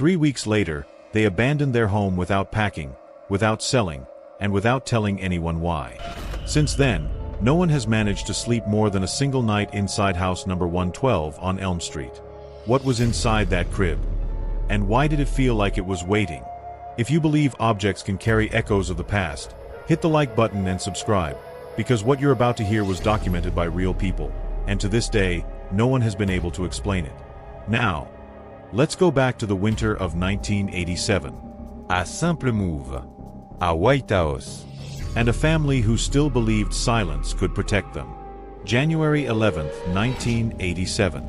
3 weeks later, they abandoned their home without packing, without selling, and without telling anyone why. Since then, no one has managed to sleep more than a single night inside house number 112 on Elm Street. What was inside that crib? And why did it feel like it was waiting? If you believe objects can carry echoes of the past, hit the like button and subscribe, because what you're about to hear was documented by real people, and to this day, no one has been able to explain it. Now, let's go back to the winter of 1987. A Simple Move, a White House, and a family who still believed silence could protect them. January 11th, 1987.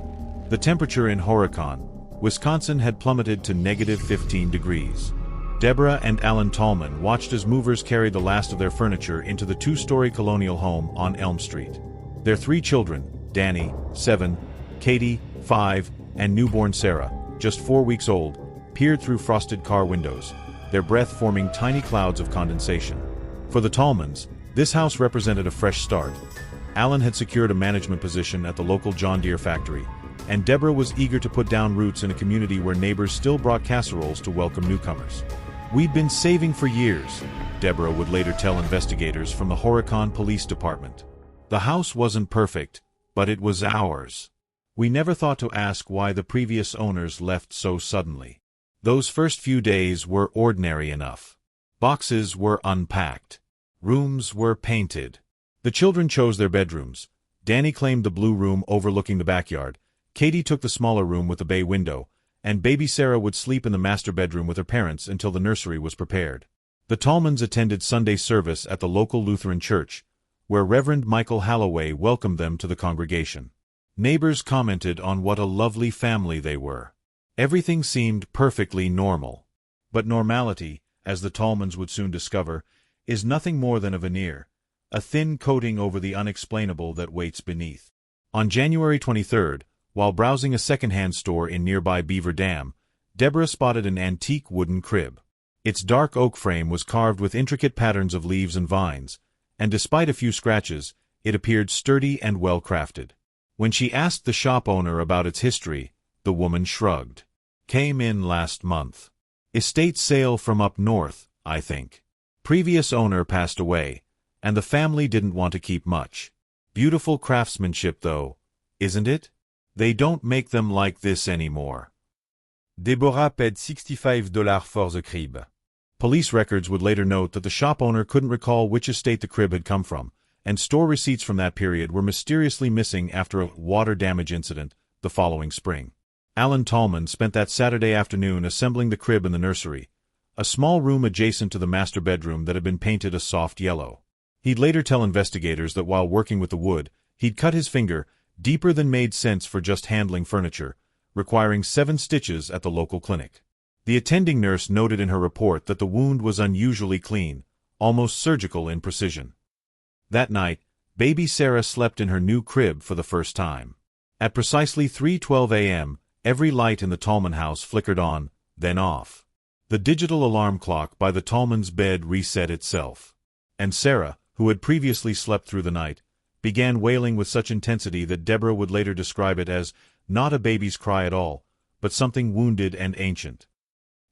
The temperature in Horicon, Wisconsin had plummeted to -15 degrees. Deborah and Alan Tallman watched as movers carried the last of their furniture into the 2-story colonial home on Elm Street. Their 3 children, Danny, 7, Katie, 5, and newborn Sarah, just 4 weeks old, peered through frosted car windows, their breath forming tiny clouds of condensation. For the Tallmans, this house represented a fresh start. Alan had secured a management position at the local John Deere factory, and Deborah was eager to put down roots in a community where neighbors still brought casseroles to welcome newcomers. "We'd been saving for years," Deborah would later tell investigators from the Horicon Police Department. "The house wasn't perfect, but it was ours. We never thought to ask why the previous owners left so suddenly. Those first few days were ordinary enough. Boxes were unpacked. Rooms were painted. The children chose their bedrooms. Danny claimed the blue room overlooking the backyard. Katie took the smaller room with the bay window, and baby Sarah would sleep in the master bedroom with her parents until the nursery was prepared." The Tallmans attended Sunday service at the local Lutheran church, where Reverend Michael Halloway welcomed them to the congregation. Neighbors commented on what a lovely family they were. Everything seemed perfectly normal. But normality, as the Tallmans would soon discover, is nothing more than a veneer, a thin coating over the unexplainable that waits beneath. On January 23rd, while browsing a second-hand store in nearby Beaver Dam, Deborah spotted an antique wooden crib. Its dark oak frame was carved with intricate patterns of leaves and vines, and despite a few scratches, it appeared sturdy and well-crafted. When she asked the shop owner about its history, the woman shrugged. "Came in last month. Estate sale from up north, I think. Previous owner passed away, and the family didn't want to keep much. Beautiful craftsmanship though, isn't it? They don't make them like this anymore." Deborah paid $65 for the crib. Police records would later note that the shop owner couldn't recall which estate the crib had come from, and store receipts from that period were mysteriously missing after a water damage incident the following spring. Alan Tallman spent that Saturday afternoon assembling the crib in the nursery, a small room adjacent to the master bedroom that had been painted a soft yellow. He'd later tell investigators that while working with the wood, he'd cut his finger, deeper than made sense for just handling furniture, requiring 7 stitches at the local clinic. The attending nurse noted in her report that the wound was unusually clean, almost surgical in precision. That night, baby Sarah slept in her new crib for the first time. At precisely 3:12 a.m., every light in the Tallman house flickered on, then off. The digital alarm clock by the Tallman's bed reset itself. And Sarah, who had previously slept through the night, began wailing with such intensity that Deborah would later describe it as not a baby's cry at all, but something wounded and ancient.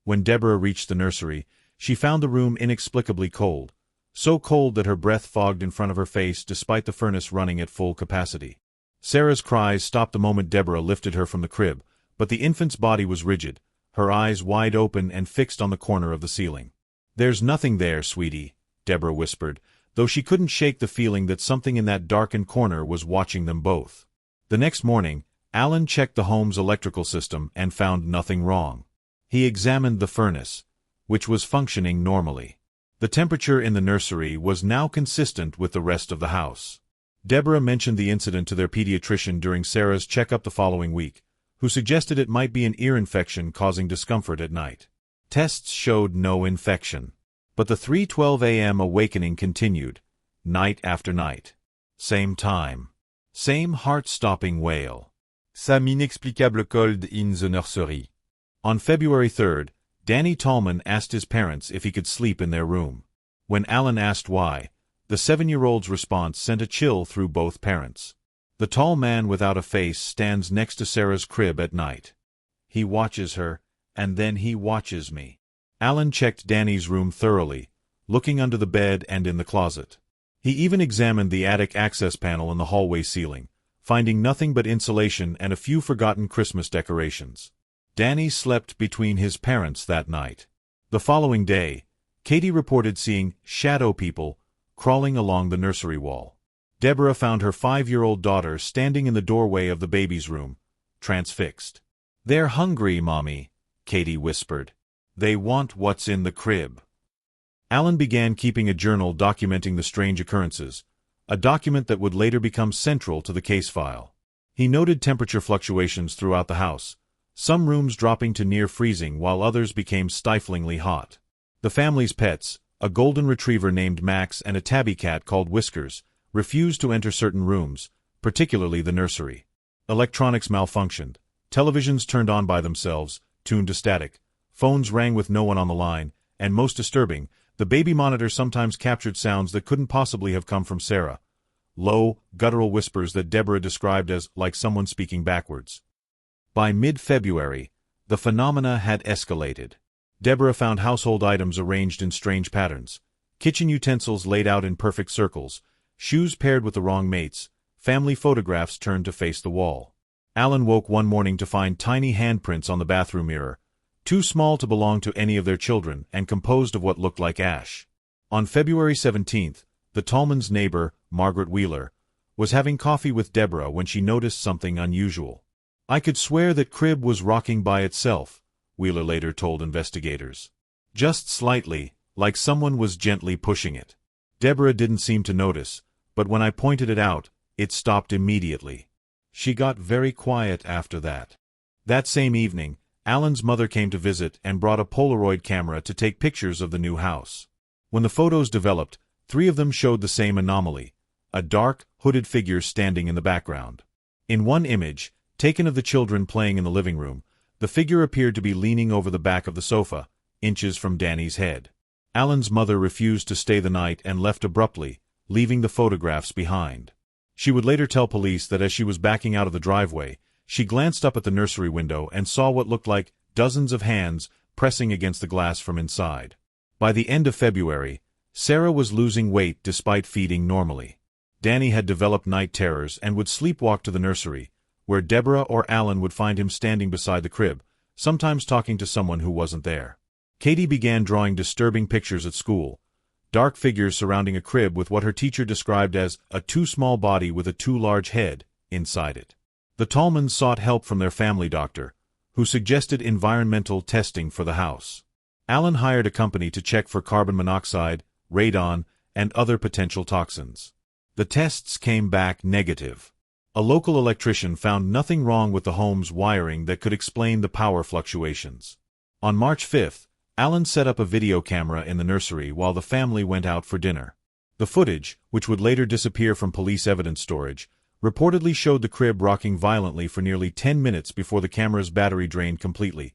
When Deborah reached the nursery, she found the room inexplicably cold, so cold that her breath fogged in front of her face despite the furnace running at full capacity. Sarah's cries stopped the moment Deborah lifted her from the crib, but the infant's body was rigid, her eyes wide open and fixed on the corner of the ceiling. "There's nothing there, sweetie," Deborah whispered, though she couldn't shake the feeling that something in that darkened corner was watching them both. The next morning, Alan checked the home's electrical system and found nothing wrong. He examined the furnace, which was functioning normally. The temperature in the nursery was now consistent with the rest of the house. Deborah mentioned the incident to their pediatrician during Sarah's checkup the following week, who suggested it might be an ear infection causing discomfort at night. Tests showed no infection. But the 3:12 a.m. awakening continued, night after night. Same time. Same heart-stopping wail. Some inexplicable cold in the nursery. On February 3rd, Danny Tallman asked his parents if he could sleep in their room. When Alan asked why, the 7-year-old's response sent a chill through both parents. The tall man without a face stands next to Sarah's crib at night. He watches her, and then he watches me. Alan checked Danny's room thoroughly, looking under the bed and in the closet. He even examined the attic access panel and the hallway ceiling, finding nothing but insulation and a few forgotten Christmas decorations. Danny slept between his parents that night. The following day, Katie reported seeing shadow people crawling along the nursery wall. Deborah found her 5-year-old daughter standing in the doorway of the baby's room, transfixed. "They're hungry, Mommy," Katie whispered. "They want what's in the crib." Alan began keeping a journal documenting the strange occurrences, a document that would later become central to the case file. He noted temperature fluctuations throughout the house, some rooms dropping to near freezing while others became stiflingly hot. The family's pets, a golden retriever named Max and a tabby cat called Whiskers, refused to enter certain rooms, particularly the nursery. Electronics malfunctioned. Televisions turned on by themselves, tuned to static. Phones rang with no one on the line, and most disturbing, the baby monitor sometimes captured sounds that couldn't possibly have come from Sarah. Low, guttural whispers that Deborah described as like someone speaking backwards. By mid-February, the phenomena had escalated. Deborah found household items arranged in strange patterns, kitchen utensils laid out in perfect circles, shoes paired with the wrong mates, family photographs turned to face the wall. Alan woke one morning to find tiny handprints on the bathroom mirror, too small to belong to any of their children and composed of what looked like ash. On February 17th, the Tallman's neighbor, Margaret Wheeler, was having coffee with Deborah when she noticed something unusual. "I could swear that crib was rocking by itself," Wheeler later told investigators. "Just slightly, like someone was gently pushing it." Deborah didn't seem to notice, but when I pointed it out, it stopped immediately. She got very quiet after that. That same evening, Alan's mother came to visit and brought a Polaroid camera to take pictures of the new house. When the photos developed, 3 of them showed the same anomaly, a dark, hooded figure standing in the background. In one image, taken of the children playing in the living room, the figure appeared to be leaning over the back of the sofa, inches from Danny's head. Alan's mother refused to stay the night and left abruptly, leaving the photographs behind. She would later tell police that as she was backing out of the driveway, she glanced up at the nursery window and saw what looked like dozens of hands pressing against the glass from inside. By the end of February, Sarah was losing weight despite feeding normally. Danny had developed night terrors and would sleepwalk to the nursery, where Deborah or Alan would find him standing beside the crib, sometimes talking to someone who wasn't there. Katie began drawing disturbing pictures at school, dark figures surrounding a crib with what her teacher described as a too small body with a too large head inside it. The Tallmans sought help from their family doctor, who suggested environmental testing for the house. Alan hired a company to check for carbon monoxide, radon, and other potential toxins. The tests came back negative. A local electrician found nothing wrong with the home's wiring that could explain the power fluctuations. On March 5th, Alan set up a video camera in the nursery while the family went out for dinner. The footage, which would later disappear from police evidence storage, reportedly showed the crib rocking violently for nearly 10 minutes before the camera's battery drained completely,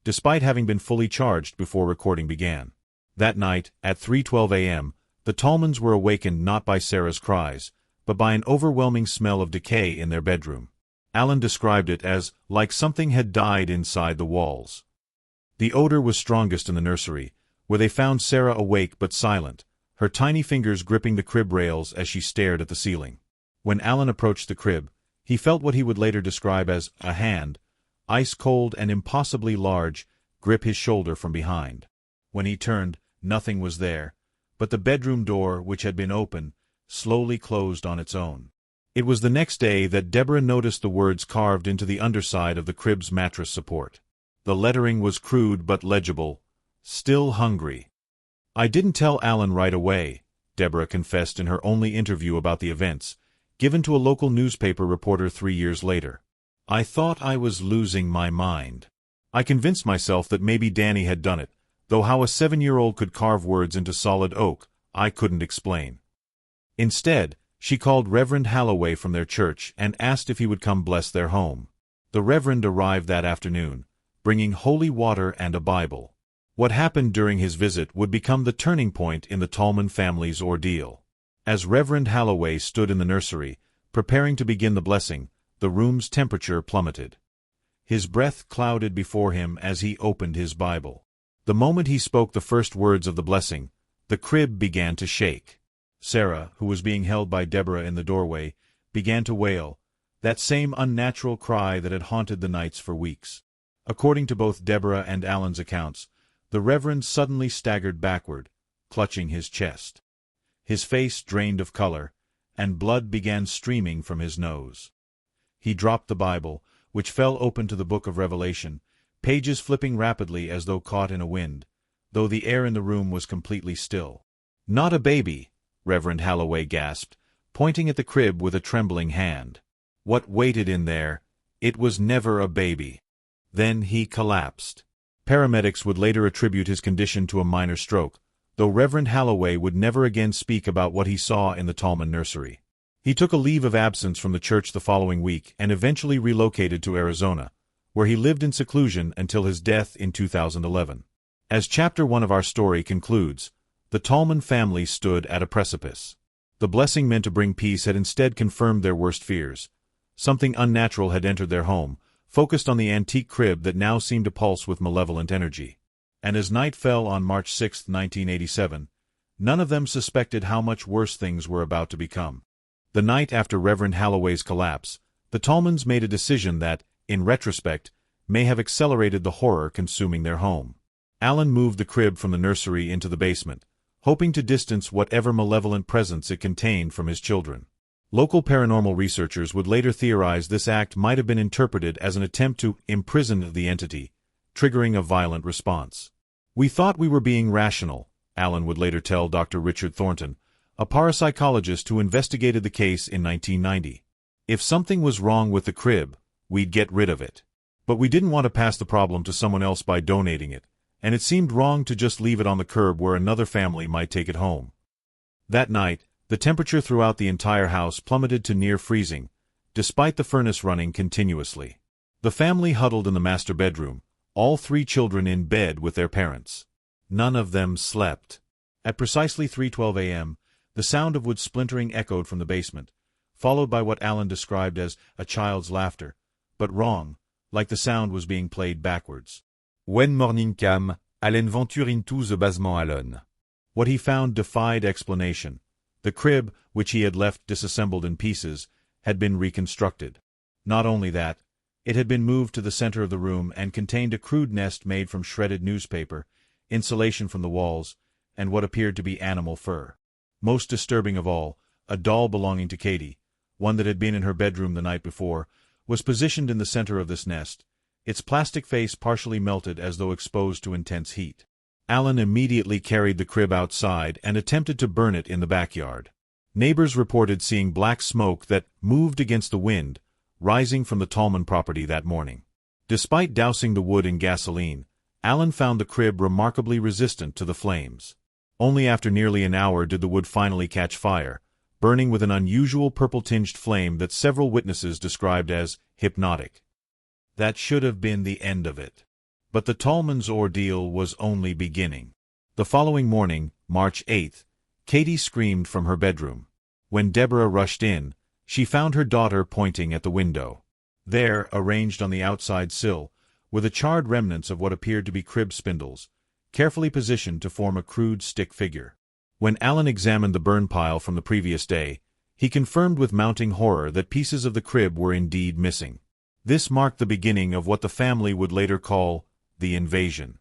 despite having been fully charged before recording began. That night, at 3:12 a.m., the Tallmans were awakened not by Sarah's cries, but by an overwhelming smell of decay in their bedroom. Alan described it as like something had died inside the walls. The odor was strongest in the nursery, where they found Sarah awake but silent, her tiny fingers gripping the crib rails as she stared at the ceiling. When Alan approached the crib, he felt what he would later describe as a hand, ice-cold and impossibly large, grip his shoulder from behind. When he turned, nothing was there, but the bedroom door, which had been open, slowly closed on its own. It was the next day that Deborah noticed the words carved into the underside of the crib's mattress support. The lettering was crude but legible, "Still hungry." "I didn't tell Alan right away," Deborah confessed in her only interview about the events, given to a local newspaper reporter 3 years later. "I thought I was losing my mind. I convinced myself that maybe Danny had done it, though how a 7-year-old could carve words into solid oak, I couldn't explain." Instead, she called Reverend Halloway from their church and asked if he would come bless their home. The Reverend arrived that afternoon, bringing holy water and a Bible. What happened during his visit would become the turning point in the Tallman family's ordeal. As Reverend Halloway stood in the nursery, preparing to begin the blessing, the room's temperature plummeted. His breath clouded before him as he opened his Bible. The moment he spoke the first words of the blessing, the crib began to shake. Sarah, who was being held by Deborah in the doorway, began to wail, that same unnatural cry that had haunted the nights for weeks. According to both Deborah and Alan's accounts, the Reverend suddenly staggered backward, clutching his chest. His face drained of color, and blood began streaming from his nose. He dropped the Bible, which fell open to the book of Revelation, pages flipping rapidly as though caught in a wind, though the air in the room was completely still. "Not a baby," Reverend Halloway gasped, pointing at the crib with a trembling hand. "What waited in there? It was never a baby." Then he collapsed. Paramedics would later attribute his condition to a minor stroke, though Reverend Halloway would never again speak about what he saw in the Tallman nursery. He took a leave of absence from the church the following week and eventually relocated to Arizona, where he lived in seclusion until his death in 2011. As Chapter 1 of our story concludes, the Tallman family stood at a precipice. The blessing meant to bring peace had instead confirmed their worst fears. Something unnatural had entered their home, focused on the antique crib that now seemed to pulse with malevolent energy. And as night fell on March 6, 1987, none of them suspected how much worse things were about to become. The night after Reverend Halloway's collapse, the Tallmans made a decision that, in retrospect, may have accelerated the horror consuming their home. Alan moved the crib from the nursery into the basement, hoping to distance whatever malevolent presence it contained from his children. Local paranormal researchers would later theorize this act might have been interpreted as an attempt to imprison the entity, triggering a violent response. "We thought we were being rational," Alan would later tell Dr. Richard Thornton, a parapsychologist who investigated the case in 1990. "If something was wrong with the crib, we'd get rid of it. But we didn't want to pass the problem to someone else by donating it, and it seemed wrong to just leave it on the curb where another family might take it home." That night, the temperature throughout the entire house plummeted to near freezing, despite the furnace running continuously. The family huddled in the master bedroom, all 3 children in bed with their parents. None of them slept. At precisely 3:12 a.m., the sound of wood splintering echoed from the basement, followed by what Alan described as a child's laughter, but wrong, like the sound was being played backwards. When morning came, Allen ventured into the basement alone. What he found defied explanation. The crib, which he had left disassembled in pieces, had been reconstructed. Not only that, it had been moved to the center of the room and contained a crude nest made from shredded newspaper, insulation from the walls, and what appeared to be animal fur. Most disturbing of all, a doll belonging to Katie, one that had been in her bedroom the night before, was positioned in the center of this nest, its plastic face partially melted as though exposed to intense heat. Alan immediately carried the crib outside and attempted to burn it in the backyard. Neighbors reported seeing black smoke that moved against the wind, rising from the Tallman property that morning. Despite dousing the wood in gasoline, Alan found the crib remarkably resistant to the flames. Only after nearly an hour did the wood finally catch fire, burning with an unusual purple-tinged flame that several witnesses described as hypnotic. That should have been the end of it. But the Tallmans' ordeal was only beginning. The following morning, March 8th, Katie screamed from her bedroom. When Deborah rushed in, she found her daughter pointing at the window. There, arranged on the outside sill, were the charred remnants of what appeared to be crib spindles, carefully positioned to form a crude stick figure. When Alan examined the burn pile from the previous day, he confirmed with mounting horror that pieces of the crib were indeed missing. This marked the beginning of what the family would later call the invasion.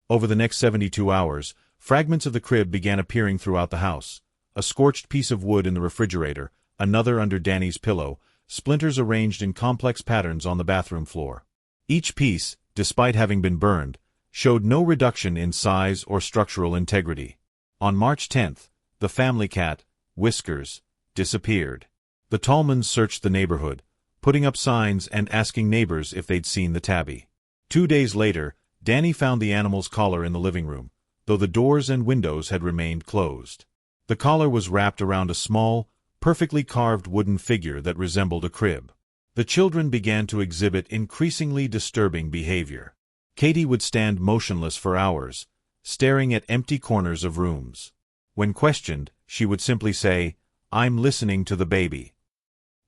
Over the next 72 hours, fragments of the crib began appearing throughout the house. A scorched piece of wood in the refrigerator, another under Danny's pillow, splinters arranged in complex patterns on the bathroom floor. Each piece, despite having been burned, showed no reduction in size or structural integrity. On March 10th, the family cat, Whiskers, disappeared. The Tallmans searched the neighborhood, putting up signs and asking neighbors if they'd seen the tabby. 2 days later, Danny found the animal's collar in the living room, though the doors and windows had remained closed. The collar was wrapped around a small, perfectly carved wooden figure that resembled a crib. The children began to exhibit increasingly disturbing behavior. Katie would stand motionless for hours, staring at empty corners of rooms. When questioned, she would simply say, "I'm listening to the baby."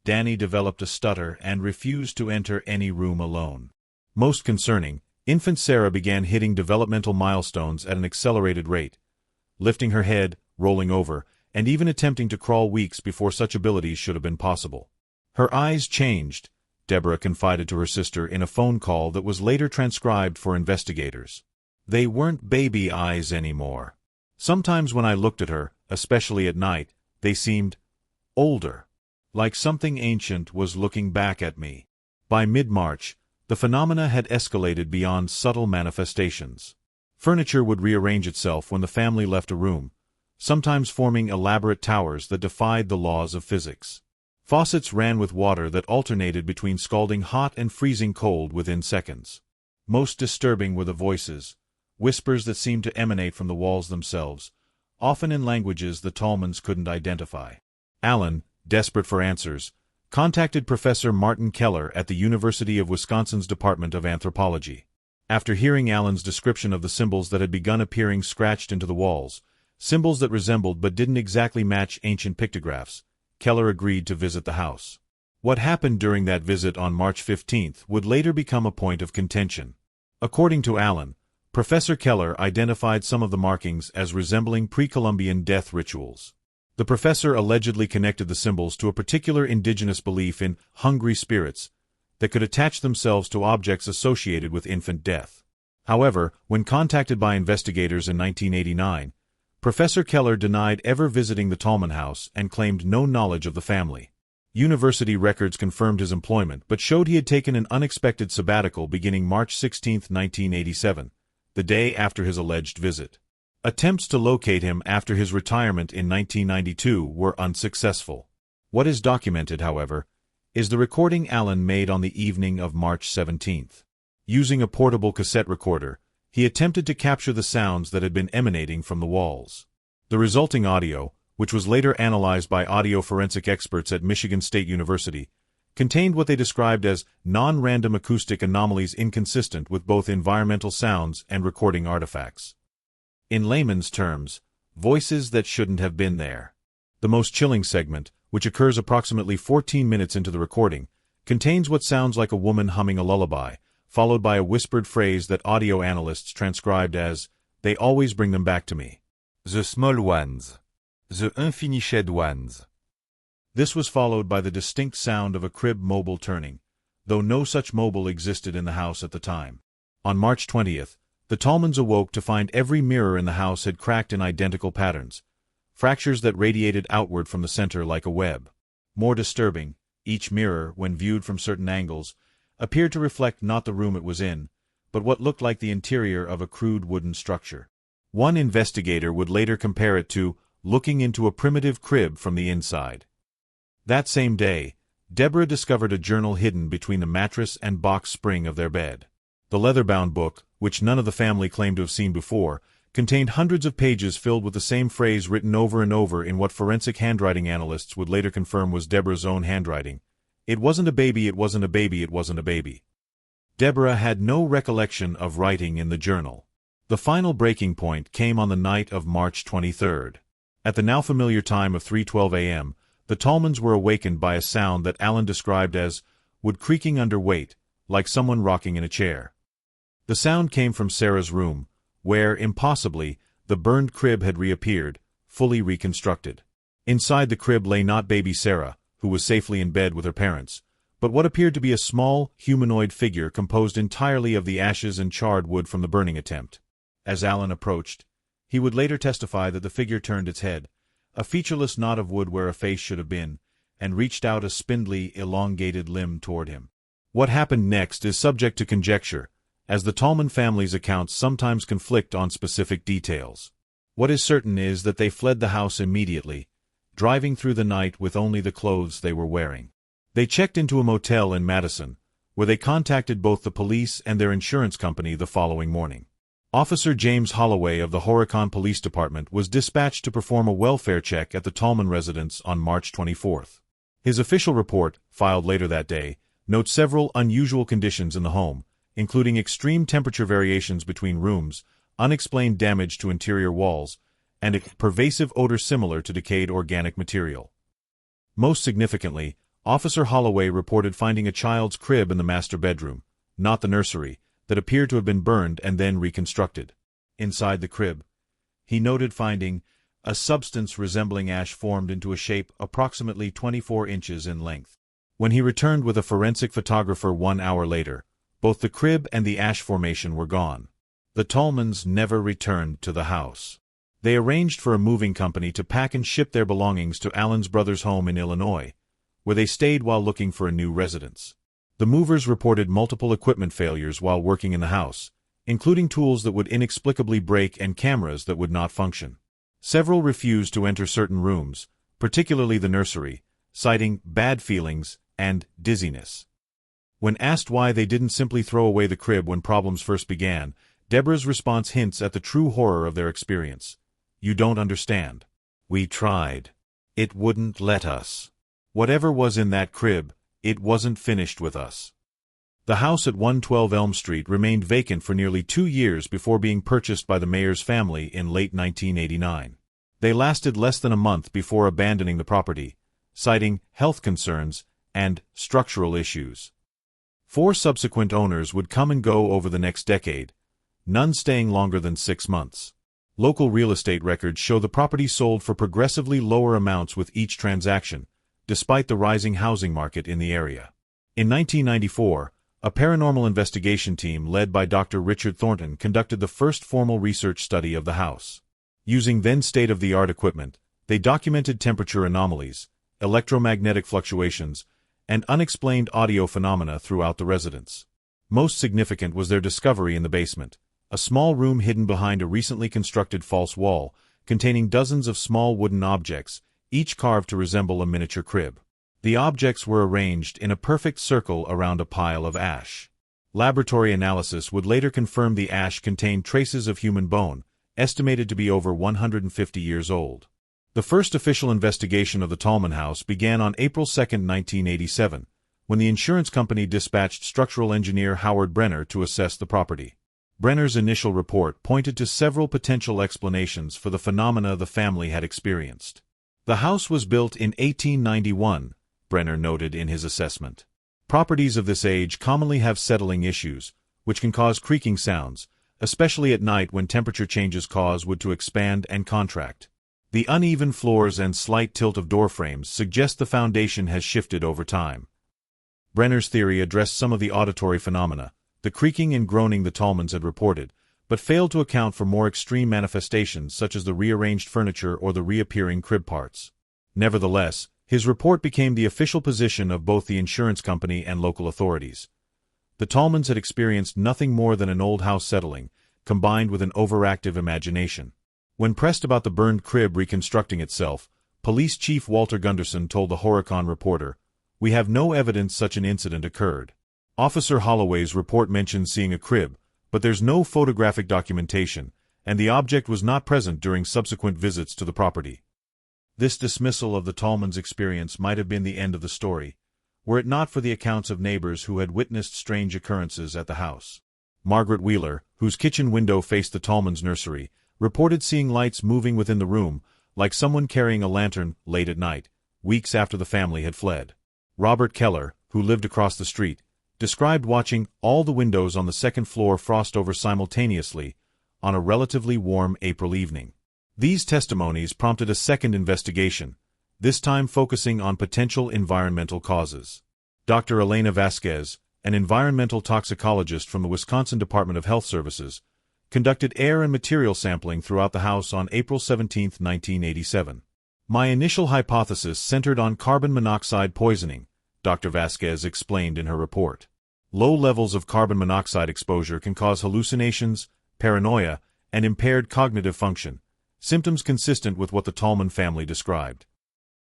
Danny developed a stutter and refused to enter any room alone. Most concerning, infant Sarah began hitting developmental milestones at an accelerated rate, lifting her head, rolling over, and even attempting to crawl weeks before such abilities should have been possible. Her eyes changed, Deborah confided to her sister in a phone call that was later transcribed for investigators. They weren't baby eyes anymore. Sometimes when I looked at her, especially at night, they seemed older, like something ancient was looking back at me. By mid-March, the phenomena had escalated beyond subtle manifestations. Furniture would rearrange itself when the family left a room, sometimes forming elaborate towers that defied the laws of physics. Faucets ran with water that alternated between scalding hot and freezing cold within seconds. Most disturbing were the voices, whispers that seemed to emanate from the walls themselves, often in languages the Tallmans couldn't identify. Alan, desperate for answers, contacted Professor Martin Keller at the University of Wisconsin's Department of Anthropology. After hearing Alan's description of the symbols that had begun appearing scratched into the walls, symbols that resembled but didn't exactly match ancient pictographs, Keller agreed to visit the house. What happened during that visit on March 15th would later become a point of contention. According to Alan, Professor Keller identified some of the markings as resembling pre-Columbian death rituals. The professor allegedly connected the symbols to a particular indigenous belief in hungry spirits that could attach themselves to objects associated with infant death. However, when contacted by investigators in 1989, Professor Keller denied ever visiting the Tallman house and claimed no knowledge of the family. University records confirmed his employment but showed he had taken an unexpected sabbatical beginning March 16, 1987, the day after his alleged visit. Attempts to locate him after his retirement in 1992 were unsuccessful. What is documented, however, is the recording Alan made on the evening of March 17. Using a portable cassette recorder, he attempted to capture the sounds that had been emanating from the walls. The resulting audio, which was later analyzed by audio forensic experts at Michigan State University, contained what they described as non-random acoustic anomalies inconsistent with both environmental sounds and recording artifacts. In layman's terms, voices that shouldn't have been there. The most chilling segment, which occurs approximately 14 minutes into the recording, contains what sounds like a woman humming a lullaby, followed by a whispered phrase that audio analysts transcribed as, "They always bring them back to me." The small ones. The unfinished ones. This was followed by the distinct sound of a crib mobile turning, though no such mobile existed in the house at the time. On March 20th, the Tallmans awoke to find every mirror in the house had cracked in identical patterns, fractures that radiated outward from the center like a web. More disturbing, each mirror, when viewed from certain angles, appeared to reflect not the room it was in, but what looked like the interior of a crude wooden structure. One investigator would later compare it to looking into a primitive crib from the inside. That same day, Deborah discovered a journal hidden between the mattress and box spring of their bed. The leather-bound book, which none of the family claimed to have seen before, contained hundreds of pages filled with the same phrase written over and over in what forensic handwriting analysts would later confirm was Deborah's own handwriting. "It wasn't a baby, it wasn't a baby, it wasn't a baby." Deborah had no recollection of writing in the journal. The final breaking point came on the night of March 23rd. At the now familiar time of 3:12 a.m., the Tallmans were awakened by a sound that Alan described as wood creaking under weight, like someone rocking in a chair. The sound came from Sarah's room, where, impossibly, the burned crib had reappeared, fully reconstructed. Inside the crib lay not baby Sarah, who was safely in bed with her parents, but what appeared to be a small, humanoid figure composed entirely of the ashes and charred wood from the burning attempt. As Alan approached, he would later testify that the figure turned its head, a featureless knot of wood where a face should have been, and reached out a spindly, elongated limb toward him. What happened next is subject to conjecture, as the Tallman family's accounts sometimes conflict on specific details. What is certain is that they fled the house immediately, driving through the night with only the clothes they were wearing. They checked into a motel in Madison, where they contacted both the police and their insurance company the following morning. Officer James Holloway of the Horicon Police Department was dispatched to perform a welfare check at the Tallman residence on March 24th. His official report, filed later that day, notes several unusual conditions in the home, including extreme temperature variations between rooms, unexplained damage to interior walls, and a pervasive odor similar to decayed organic material. Most significantly, Officer Holloway reported finding a child's crib in the master bedroom, not the nursery, that appeared to have been burned and then reconstructed. Inside the crib, he noted finding a substance resembling ash formed into a shape approximately 24 inches in length. When he returned with a forensic photographer 1 hour later, both the crib and the ash formation were gone. The Tallmans never returned to the house. They arranged for a moving company to pack and ship their belongings to Allen's brother's home in Illinois, where they stayed while looking for a new residence. The movers reported multiple equipment failures while working in the house, including tools that would inexplicably break and cameras that would not function. Several refused to enter certain rooms, particularly the nursery, citing bad feelings and dizziness. When asked why they didn't simply throw away the crib when problems first began, Deborah's response hints at the true horror of their experience. "You don't understand. We tried. It wouldn't let us. Whatever was in that crib, it wasn't finished with us." The house at 112 Elm Street remained vacant for nearly 2 years before being purchased by the mayor's family in late 1989. They lasted less than a month before abandoning the property, citing health concerns and structural issues. 4 subsequent owners would come and go over the next decade, none staying longer than 6 months. Local real estate records show the property sold for progressively lower amounts with each transaction, despite the rising housing market in the area. In 1994, a paranormal investigation team led by Dr. Richard Thornton conducted the first formal research study of the house. Using then state-of-the-art equipment, they documented temperature anomalies, electromagnetic fluctuations, and unexplained audio phenomena throughout the residence. Most significant was their discovery in the basement, a small room hidden behind a recently constructed false wall, containing dozens of small wooden objects, each carved to resemble a miniature crib. The objects were arranged in a perfect circle around a pile of ash. Laboratory analysis would later confirm the ash contained traces of human bone, estimated to be over 150 years old. The first official investigation of the Tallman house began on April 2, 1987, when the insurance company dispatched structural engineer Howard Brenner to assess the property. Brenner's initial report pointed to several potential explanations for the phenomena the family had experienced. The house was built in 1891, Brenner noted in his assessment. Properties of this age commonly have settling issues, which can cause creaking sounds, especially at night when temperature changes cause wood to expand and contract. The uneven floors and slight tilt of door frames suggest the foundation has shifted over time. Brenner's theory addressed some of the auditory phenomena, the creaking and groaning the Tallmans had reported, but failed to account for more extreme manifestations such as the rearranged furniture or the reappearing crib parts. Nevertheless, his report became the official position of both the insurance company and local authorities. The Tallmans had experienced nothing more than an old house settling, combined with an overactive imagination. When pressed about the burned crib reconstructing itself, Police Chief Walter Gunderson told the Horicon reporter, "We have no evidence such an incident occurred." Officer Holloway's report mentions seeing a crib, but there's no photographic documentation, and the object was not present during subsequent visits to the property. This dismissal of the Tallmans' experience might have been the end of the story, were it not for the accounts of neighbors who had witnessed strange occurrences at the house. Margaret Wheeler, whose kitchen window faced the Tallmans' nursery, reported seeing lights moving within the room, like someone carrying a lantern, late at night, weeks after the family had fled. Robert Keller, who lived across the street, described watching all the windows on the second floor frost over simultaneously on a relatively warm April evening. These testimonies prompted a second investigation, this time focusing on potential environmental causes. Dr. Elena Vasquez, an environmental toxicologist from the Wisconsin Department of Health Services, conducted air and material sampling throughout the house on April 17, 1987. "My initial hypothesis centered on carbon monoxide poisoning," Dr. Vasquez explained in her report. Low levels of carbon monoxide exposure can cause hallucinations, paranoia, and impaired cognitive function, symptoms consistent with what the Tallman family described.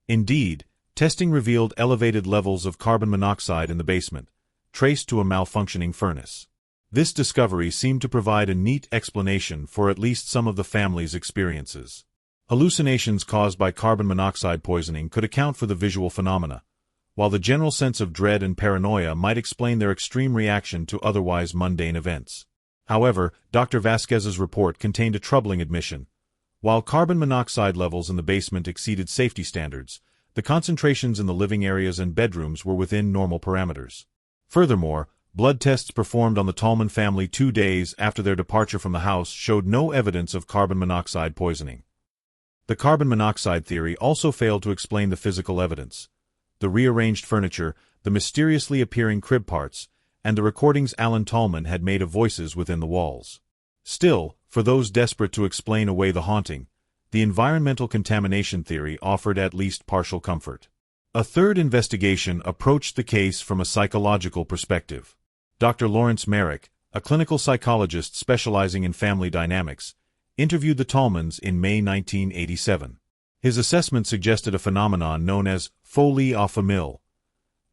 Indeed, testing revealed elevated levels of carbon monoxide in the basement, traced to a malfunctioning furnace. This discovery seemed to provide a neat explanation for at least some of the family's experiences. Hallucinations caused by carbon monoxide poisoning could account for the visual phenomena, while the general sense of dread and paranoia might explain their extreme reaction to otherwise mundane events. However, Dr. Vasquez's report contained a troubling admission. While carbon monoxide levels in the basement exceeded safety standards, the concentrations in the living areas and bedrooms were within normal parameters. Furthermore, blood tests performed on the Tallman family 2 days after their departure from the house showed no evidence of carbon monoxide poisoning. The carbon monoxide theory also failed to explain the physical evidence. The rearranged furniture, the mysteriously appearing crib parts, and the recordings Alan Tallman had made of voices within the walls. Still, for those desperate to explain away the haunting, the environmental contamination theory offered at least partial comfort. A third investigation approached the case from a psychological perspective. Dr. Lawrence Merrick, a clinical psychologist specializing in family dynamics, interviewed the Tallmans in May 1987. His assessment suggested a phenomenon known as folie à famille,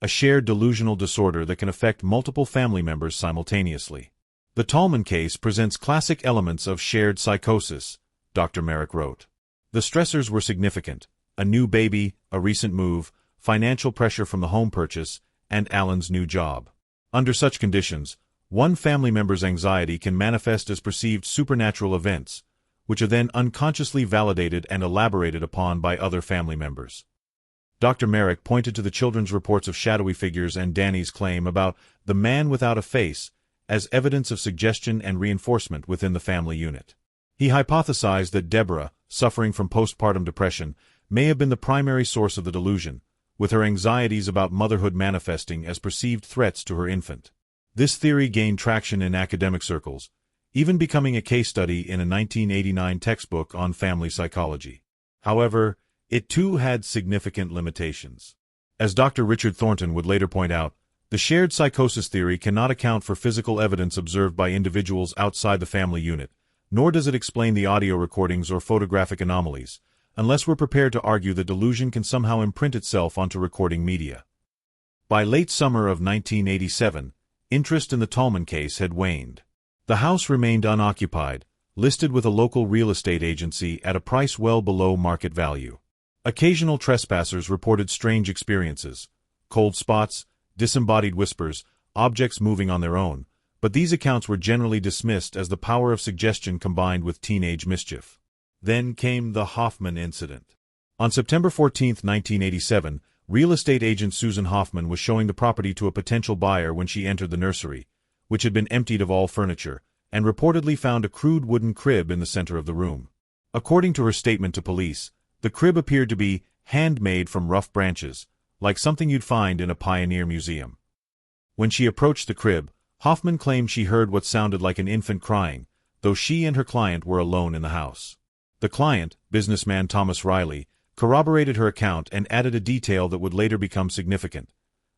a shared delusional disorder that can affect multiple family members simultaneously. The Tallman case presents classic elements of shared psychosis, Dr. Merrick wrote. The stressors were significant: a new baby, a recent move, financial pressure from the home purchase, and Alan's new job. Under such conditions, one family member's anxiety can manifest as perceived supernatural events, which are then unconsciously validated and elaborated upon by other family members. Dr. Merrick pointed to the children's reports of shadowy figures and Danny's claim about the man without a face as evidence of suggestion and reinforcement within the family unit. He hypothesized that Deborah, suffering from postpartum depression, may have been the primary source of the delusion, with her anxieties about motherhood manifesting as perceived threats to her infant. This theory gained traction in academic circles, even becoming a case study in a 1989 textbook on family psychology. However, it too had significant limitations. As Dr. Richard Thornton would later point out, the shared psychosis theory cannot account for physical evidence observed by individuals outside the family unit, nor does it explain the audio recordings or photographic anomalies, unless we're prepared to argue that delusion can somehow imprint itself onto recording media. By late summer of 1987, interest in the Tallman case had waned. The house remained unoccupied, listed with a local real estate agency at a price well below market value. Occasional trespassers reported strange experiences: cold spots, disembodied whispers, objects moving on their own, but these accounts were generally dismissed as the power of suggestion combined with teenage mischief. Then came the Hoffman incident. On September 14, 1987, real estate agent Susan Hoffman was showing the property to a potential buyer when she entered the nursery, which had been emptied of all furniture, and reportedly found a crude wooden crib in the center of the room. According to her statement to police, the crib appeared to be handmade from rough branches, like something you'd find in a pioneer museum. When she approached the crib, Hoffman claimed she heard what sounded like an infant crying, though she and her client were alone in the house. The client, businessman Thomas Riley, corroborated her account and added a detail that would later become significant.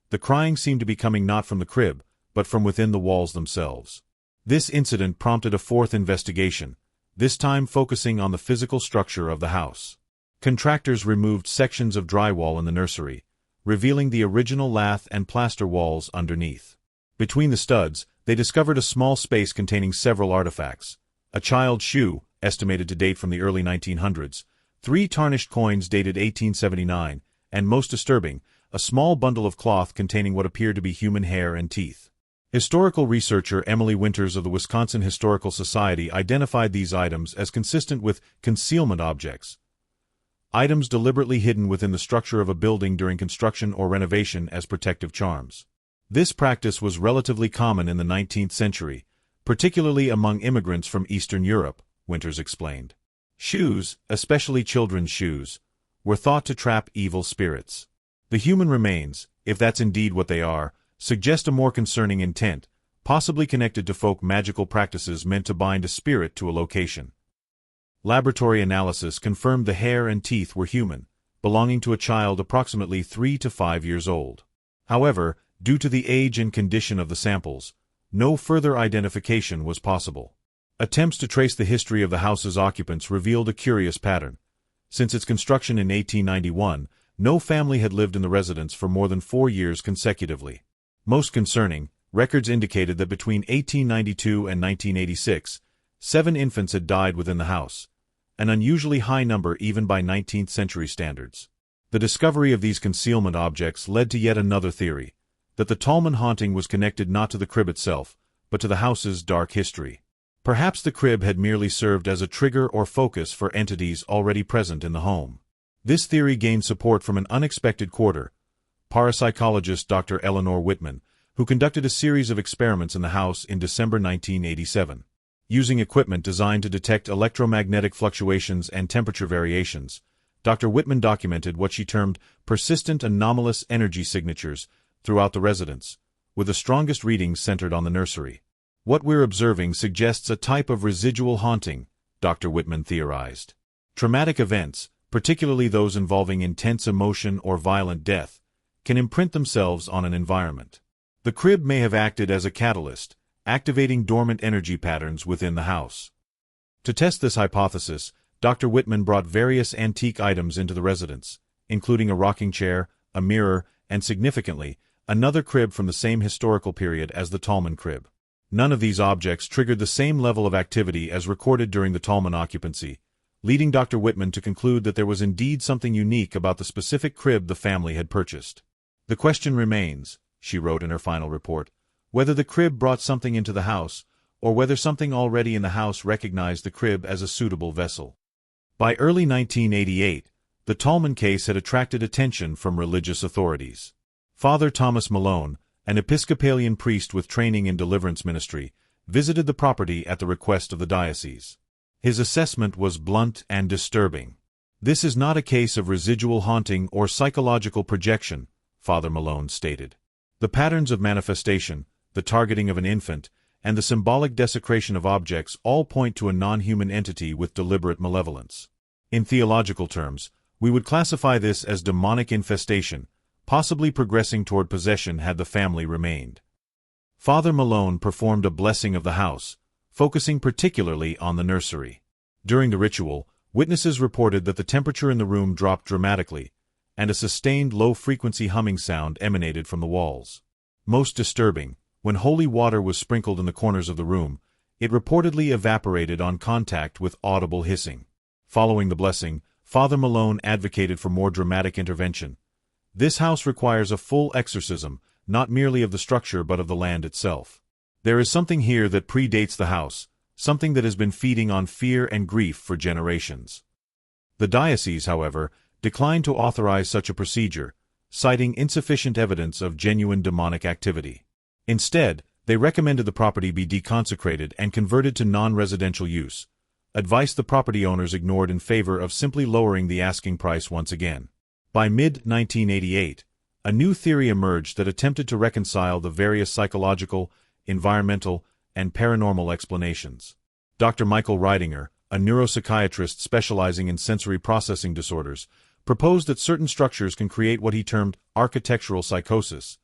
The crying seemed to be coming not from the crib, but from within the walls themselves. This incident prompted a fourth investigation, this time focusing on the physical structure of the house. Contractors removed sections of drywall in the nursery, revealing the original lath and plaster walls underneath. Between the studs, they discovered a small space containing several artifacts: a child's shoe, estimated to date from the early 1900s, 3 tarnished coins dated 1879, and most disturbing, a small bundle of cloth containing what appeared to be human hair and teeth. Historical researcher Emily Winters of the Wisconsin Historical Society identified these items as consistent with concealment objects, items deliberately hidden within the structure of a building during construction or renovation as protective charms. This practice was relatively common in the 19th century, particularly among immigrants from Eastern Europe, Winters explained. Shoes, especially children's shoes, were thought to trap evil spirits. The human remains, if that's indeed what they are, suggest a more concerning intent, possibly connected to folk magical practices meant to bind a spirit to a location. Laboratory analysis confirmed the hair and teeth were human, belonging to a child approximately 3 to 5 years old. However, due to the age and condition of the samples, no further identification was possible. Attempts to trace the history of the house's occupants revealed a curious pattern. Since its construction in 1891, no family had lived in the residence for more than 4 years consecutively. Most concerning, records indicated that between 1892 and 1986, 7 infants had died within the house, an unusually high number even by 19th century standards. The discovery of these concealment objects led to yet another theory, that the Tallman haunting was connected not to the crib itself, but to the house's dark history. Perhaps the crib had merely served as a trigger or focus for entities already present in the home. This theory gained support from an unexpected quarter, parapsychologist Dr. Eleanor Whitman, who conducted a series of experiments in the house in December 1987. Using equipment designed to detect electromagnetic fluctuations and temperature variations, Dr. Whitman documented what she termed persistent anomalous energy signatures throughout the residence, with the strongest readings centered on the nursery. What we're observing suggests a type of residual haunting, Dr. Whitman theorized. Traumatic events, particularly those involving intense emotion or violent death, can imprint themselves on an environment. The crib may have acted as a catalyst, activating dormant energy patterns within the house. To test this hypothesis, Dr. Whitman brought various antique items into the residence, including a rocking chair, a mirror, and significantly, another crib from the same historical period as the Tallman crib. None of these objects triggered the same level of activity as recorded during the Tallman occupancy, leading Dr. Whitman to conclude that there was indeed something unique about the specific crib the family had purchased. The question remains, she wrote in her final report, whether the crib brought something into the house, or whether something already in the house recognized the crib as a suitable vessel. By early 1988, the Tallman case had attracted attention from religious authorities. Father Thomas Malone, an Episcopalian priest with training in deliverance ministry, visited the property at the request of the diocese. His assessment was blunt and disturbing. "This is not a case of residual haunting or psychological projection," Father Malone stated. "The patterns of manifestation, the targeting of an infant, and the symbolic desecration of objects all point to a non-human entity with deliberate malevolence. In theological terms, we would classify this as demonic infestation, possibly progressing toward possession had the family remained." Father Malone performed a blessing of the house, focusing particularly on the nursery. During the ritual, witnesses reported that the temperature in the room dropped dramatically, and a sustained low-frequency humming sound emanated from the walls. Most disturbing, when holy water was sprinkled in the corners of the room, it reportedly evaporated on contact with audible hissing. Following the blessing, Father Malone advocated for more dramatic intervention. "This house requires a full exorcism, not merely of the structure but of the land itself. There is something here that predates the house, something that has been feeding on fear and grief for generations." The diocese, however, declined to authorize such a procedure, citing insufficient evidence of genuine demonic activity. Instead, they recommended the property be deconsecrated and converted to non-residential use, advice the property owners ignored in favor of simply lowering the asking price once again. By mid-1988, a new theory emerged that attempted to reconcile the various psychological, environmental, and paranormal explanations. Dr. Michael Reidinger, a neuropsychiatrist specializing in sensory processing disorders, proposed that certain structures can create what he termed architectural psychosis,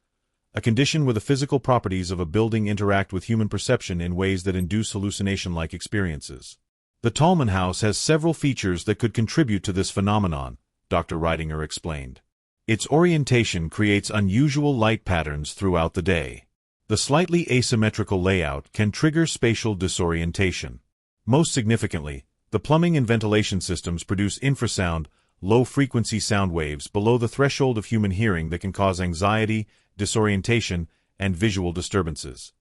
a condition where the physical properties of a building interact with human perception in ways that induce hallucination-like experiences. "The Tallman house has several features that could contribute to this phenomenon," Dr. Reidinger explained. "Its orientation creates unusual light patterns throughout the day. The slightly asymmetrical layout can trigger spatial disorientation. Most significantly, the plumbing and ventilation systems produce infrasound, low-frequency sound waves below the threshold of human hearing that can cause anxiety, disorientation, and visual disturbances."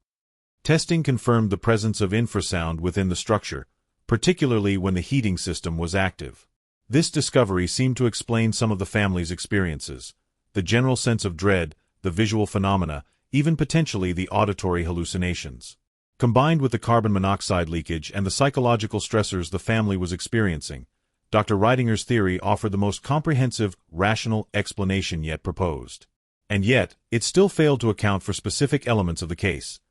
Testing confirmed the presence of infrasound within the structure, particularly when the heating system was active. This discovery seemed to explain some of the family's experiences: the general sense of dread, the visual phenomena, even potentially the auditory hallucinations. Combined with the carbon monoxide leakage and the psychological stressors the family was experiencing, Dr. Reidinger's theory offered the most comprehensive, rational explanation yet proposed. And yet, it still failed to account for specific elements of the case.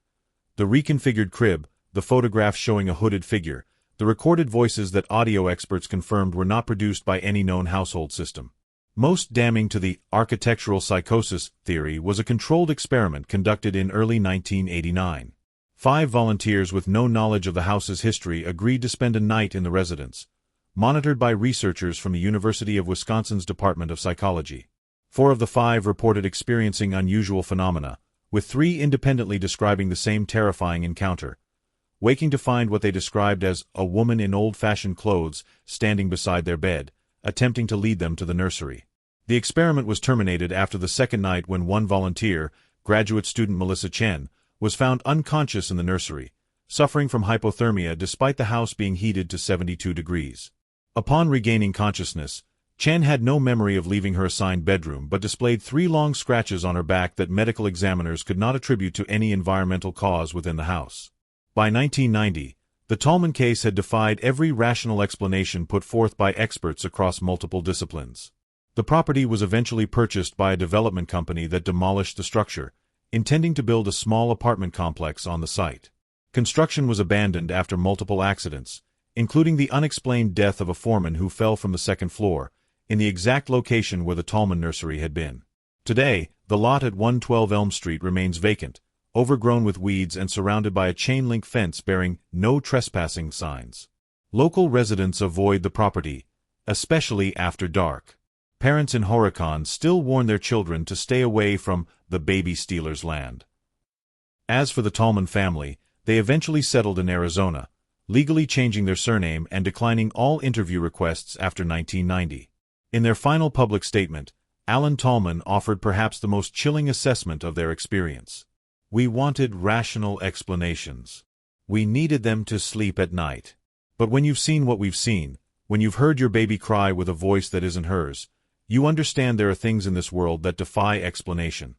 The reconfigured crib, the photographs showing a hooded figure, the recorded voices that audio experts confirmed were not produced by any known household system. Most damning to the architectural psychosis theory was a controlled experiment conducted in early 1989. 5 volunteers with no knowledge of the house's history agreed to spend a night in the residence, monitored by researchers from the University of Wisconsin's Department of Psychology. 4 of the 5 reported experiencing unusual phenomena, with 3 independently describing the same terrifying encounter, waking to find what they described as a woman in old-fashioned clothes standing beside their bed, attempting to lead them to the nursery. The experiment was terminated after the second night when one volunteer, graduate student Melissa Chen, was found unconscious in the nursery, suffering from hypothermia despite the house being heated to 72 degrees. Upon regaining consciousness, Chen had no memory of leaving her assigned bedroom but displayed 3 long scratches on her back that medical examiners could not attribute to any environmental cause within the house. By 1990, the Tallman case had defied every rational explanation put forth by experts across multiple disciplines. The property was eventually purchased by a development company that demolished the structure, intending to build a small apartment complex on the site. Construction was abandoned after multiple accidents, including the unexplained death of a foreman who fell from the 2nd floor, in the exact location where the Tallman nursery had been. Today, the lot at 112 Elm Street remains vacant, overgrown with weeds and surrounded by a chain-link fence bearing "No Trespassing" signs. Local residents avoid the property, especially after dark. Parents in Horicon still warn their children to stay away from the baby stealer's land. As for the Tallman family, they eventually settled in Arizona, legally changing their surname and declining all interview requests after 1990. In their final public statement, Alan Tallman offered perhaps the most chilling assessment of their experience. "We wanted rational explanations. We needed them to sleep at night. But when you've seen what we've seen, when you've heard your baby cry with a voice that isn't hers, you understand there are things in this world that defy explanation."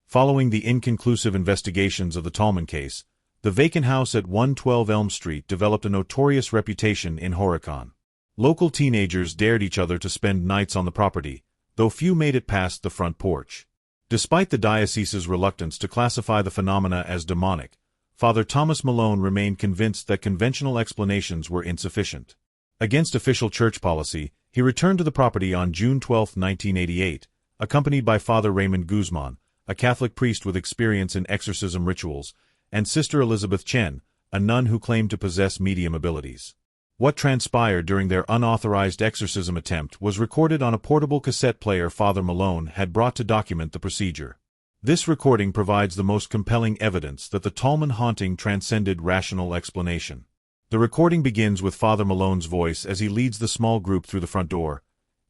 Following the inconclusive investigations of the Tallman case, the vacant house at 112 Elm Street developed a notorious reputation in Horicon. Local teenagers dared each other to spend nights on the property, though few made it past the front porch. Despite the diocese's reluctance to classify the phenomena as demonic, Father Thomas Malone remained convinced that conventional explanations were insufficient. Against official church policy, he returned to the property on June 12, 1988, accompanied by Father Raymond Guzman, a Catholic priest with experience in exorcism rituals, and Sister Elizabeth Chen, a nun who claimed to possess medium abilities. What transpired during their unauthorized exorcism attempt was recorded on a portable cassette player Father Malone had brought to document the procedure. This recording provides the most compelling evidence that the Tallman haunting transcended rational explanation. The recording begins with Father Malone's voice as he leads the small group through the front door.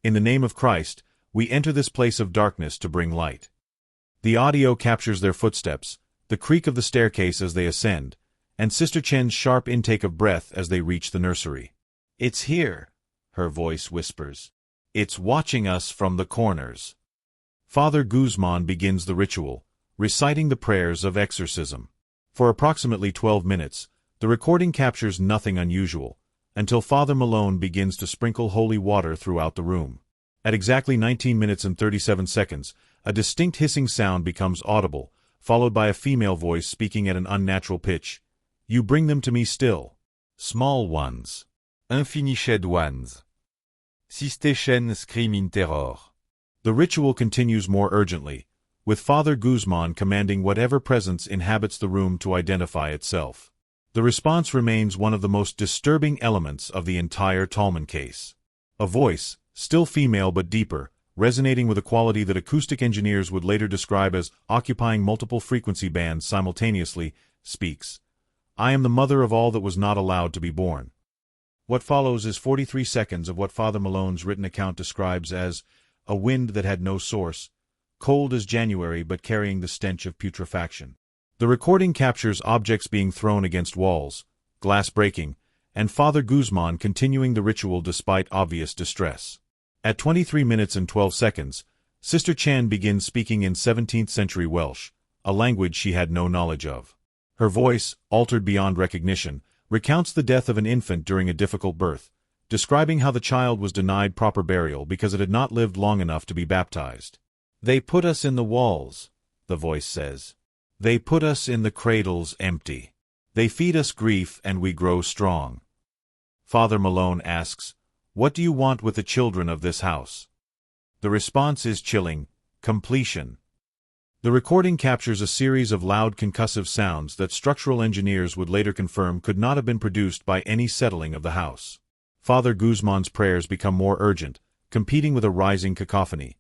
"In the name of Christ, we enter this place of darkness to bring light." The audio captures their footsteps, the creak of the staircase as they ascend, and Sister Chen's sharp intake of breath as they reach the nursery. "It's here," her voice whispers. "It's watching us from the corners." Father Guzman begins the ritual, reciting the prayers of exorcism. For approximately 12 minutes, the recording captures nothing unusual, until Father Malone begins to sprinkle holy water throughout the room. At exactly 19 minutes and 37 seconds, a distinct hissing sound becomes audible, followed by a female voice speaking at an unnatural pitch. "You bring them to me still. Small ones. Infiniched ones. Sistéchen scream in terror." The ritual continues more urgently, with Father Guzman commanding whatever presence inhabits the room to identify itself. The response remains one of the most disturbing elements of the entire Tallman case. A voice, still female but deeper, resonating with a quality that acoustic engineers would later describe as occupying multiple frequency bands simultaneously, speaks. "I am the mother of all that was not allowed to be born." What follows is 43 seconds of what Father Malone's written account describes as a wind that had no source, cold as January but carrying the stench of putrefaction. The recording captures objects being thrown against walls, glass breaking, and Father Guzman continuing the ritual despite obvious distress. At 23 minutes and 12 seconds, Sister Chen begins speaking in 17th century Welsh, a language she had no knowledge of. Her voice, altered beyond recognition, recounts the death of an infant during a difficult birth, describing how the child was denied proper burial because it had not lived long enough to be baptized. "They put us in the walls," the voice says. "They put us in the cradles empty. They feed us grief and we grow strong." Father Malone asks, "What do you want with the children of this house?" The response is chilling: completion. The recording captures a series of loud concussive sounds that structural engineers would later confirm could not have been produced by any settling of the house. Father Guzman's prayers become more urgent, competing with a rising cacophony.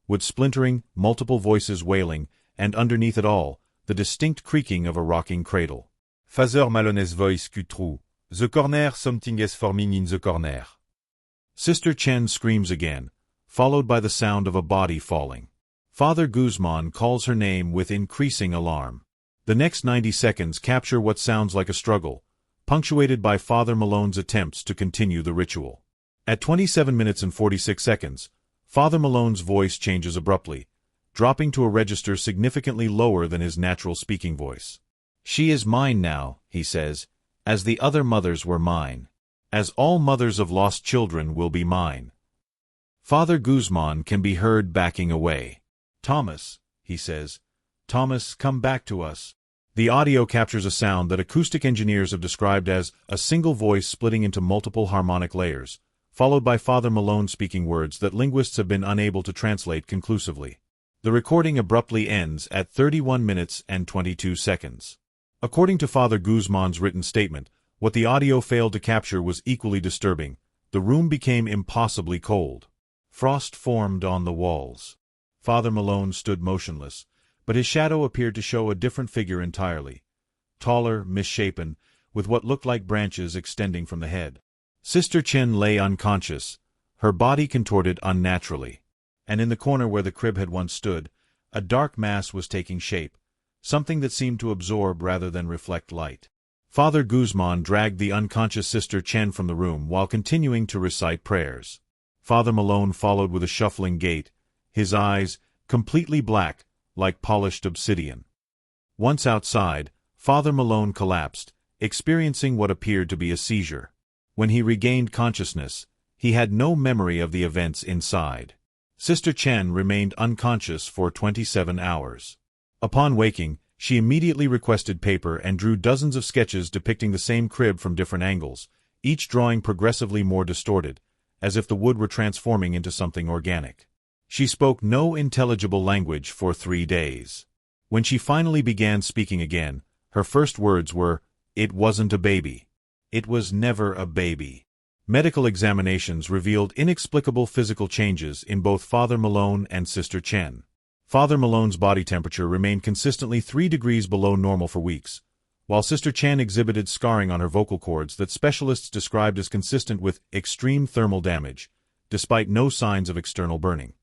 Wood splintering, multiple voices wailing, and underneath it all, the distinct creaking of a rocking cradle. Father Malone's voice cut through. "The corner, something is forming in the corner." Sister Chen screams again, followed by the sound of a body falling. Father Guzman calls her name with increasing alarm. The next 90 seconds capture what sounds like a struggle, punctuated by Father Malone's attempts to continue the ritual. At 27 minutes and 46 seconds, Father Malone's voice changes abruptly, dropping to a register significantly lower than his natural speaking voice. "She is mine now," he says, "as the other mothers were mine. As all mothers of lost children will be mine." Father Guzman can be heard backing away. "Thomas," he says, "Thomas, come back to us." The audio captures a sound that acoustic engineers have described as a single voice splitting into multiple harmonic layers, followed by Father Malone speaking words that linguists have been unable to translate conclusively. The recording abruptly ends at 31 minutes and 22 seconds. According to Father Guzman's written statement, what the audio failed to capture was equally disturbing. The room became impossibly cold. Frost formed on the walls. Father Malone stood motionless, but his shadow appeared to show a different figure entirely. Taller, misshapen, with what looked like branches extending from the head. Sister Chen lay unconscious, her body contorted unnaturally. And in the corner where the crib had once stood, a dark mass was taking shape, something that seemed to absorb rather than reflect light. Father Guzman dragged the unconscious Sister Chen from the room while continuing to recite prayers. Father Malone followed with a shuffling gait, his eyes, completely black, like polished obsidian. Once outside, Father Malone collapsed, experiencing what appeared to be a seizure. When he regained consciousness, he had no memory of the events inside. Sister Chen remained unconscious for 27 hours. Upon waking, she immediately requested paper and drew dozens of sketches depicting the same crib from different angles, each drawing progressively more distorted, as if the wood were transforming into something organic. She spoke no intelligible language for 3 days. When she finally began speaking again, her first words were, "It wasn't a baby. It was never a baby." Medical examinations revealed inexplicable physical changes in both Father Malone and Sister Chen. Father Malone's body temperature remained consistently 3 degrees below normal for weeks, while Sister Chen exhibited scarring on her vocal cords that specialists described as consistent with extreme thermal damage, despite no signs of external burning.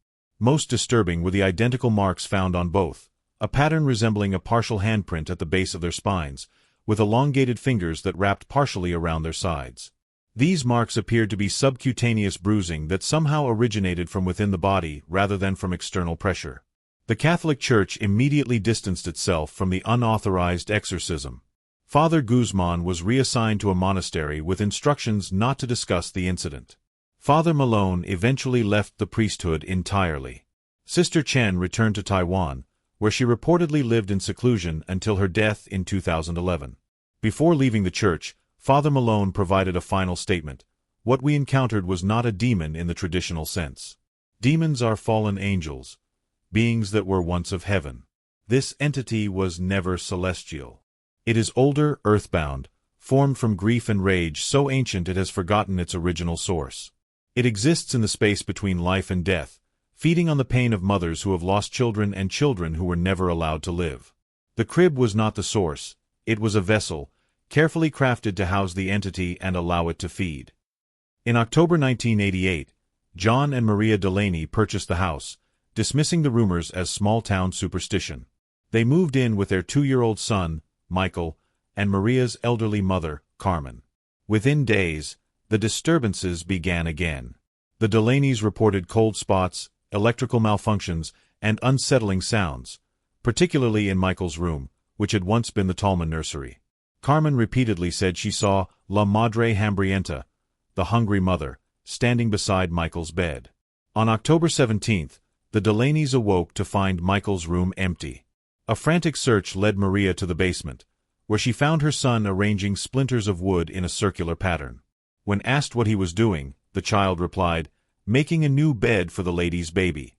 Most disturbing were the identical marks found on both, a pattern resembling a partial handprint at the base of their spines, with elongated fingers that wrapped partially around their sides. These marks appeared to be subcutaneous bruising that somehow originated from within the body rather than from external pressure. The Catholic Church immediately distanced itself from the unauthorized exorcism. Father Guzman was reassigned to a monastery with instructions not to discuss the incident. Father Malone eventually left the priesthood entirely. Sister Chen returned to Taiwan, where she reportedly lived in seclusion until her death in 2011. Before leaving the church, Father Malone provided a final statement. "What we encountered was not a demon in the traditional sense. Demons are fallen angels, beings that were once of heaven. This entity was never celestial. It is older, earthbound, formed from grief and rage so ancient it has forgotten its original source. It exists in the space between life and death, feeding on the pain of mothers who have lost children and children who were never allowed to live. The crib was not the source, it was a vessel, carefully crafted to house the entity and allow it to feed." In October 1988, John and Maria Delaney purchased the house, dismissing the rumors as small-town superstition. They moved in with their 2-year-old son, Michael, and Maria's elderly mother, Carmen. Within days, the disturbances began again. The Delaneys reported cold spots, electrical malfunctions, and unsettling sounds, particularly in Michael's room, which had once been the Tallman nursery. Carmen repeatedly said she saw La Madre Hambrienta, the hungry mother, standing beside Michael's bed. On October 17th, the Delaneys awoke to find Michael's room empty. A frantic search led Maria to the basement, where she found her son arranging splinters of wood in a circular pattern. When asked what he was doing, the child replied, "Making a new bed for the lady's baby."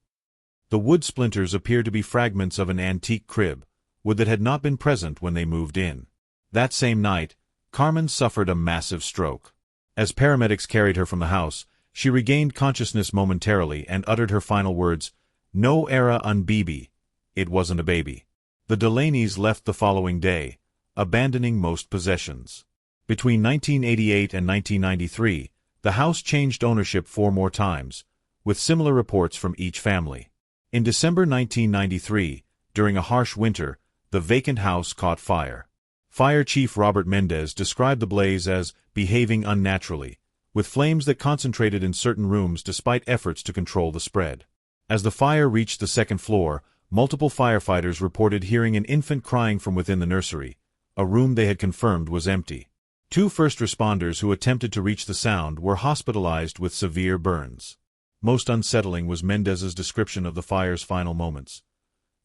The wood splinters appeared to be fragments of an antique crib, wood that had not been present when they moved in. That same night, Carmen suffered a massive stroke. As paramedics carried her from the house, she regained consciousness momentarily and uttered her final words, "No era un baby." It wasn't a baby. The Delaneys left the following day, abandoning most possessions. Between 1988 and 1993, the house changed ownership 4 more times, with similar reports from each family. In December 1993, during a harsh winter, the vacant house caught fire. Fire Chief Robert Mendez described the blaze as behaving unnaturally, with flames that concentrated in certain rooms despite efforts to control the spread. As the fire reached the second floor, multiple firefighters reported hearing an infant crying from within the nursery, a room they had confirmed was empty. 2 first responders who attempted to reach the sound were hospitalized with severe burns. Most unsettling was Mendez's description of the fire's final moments.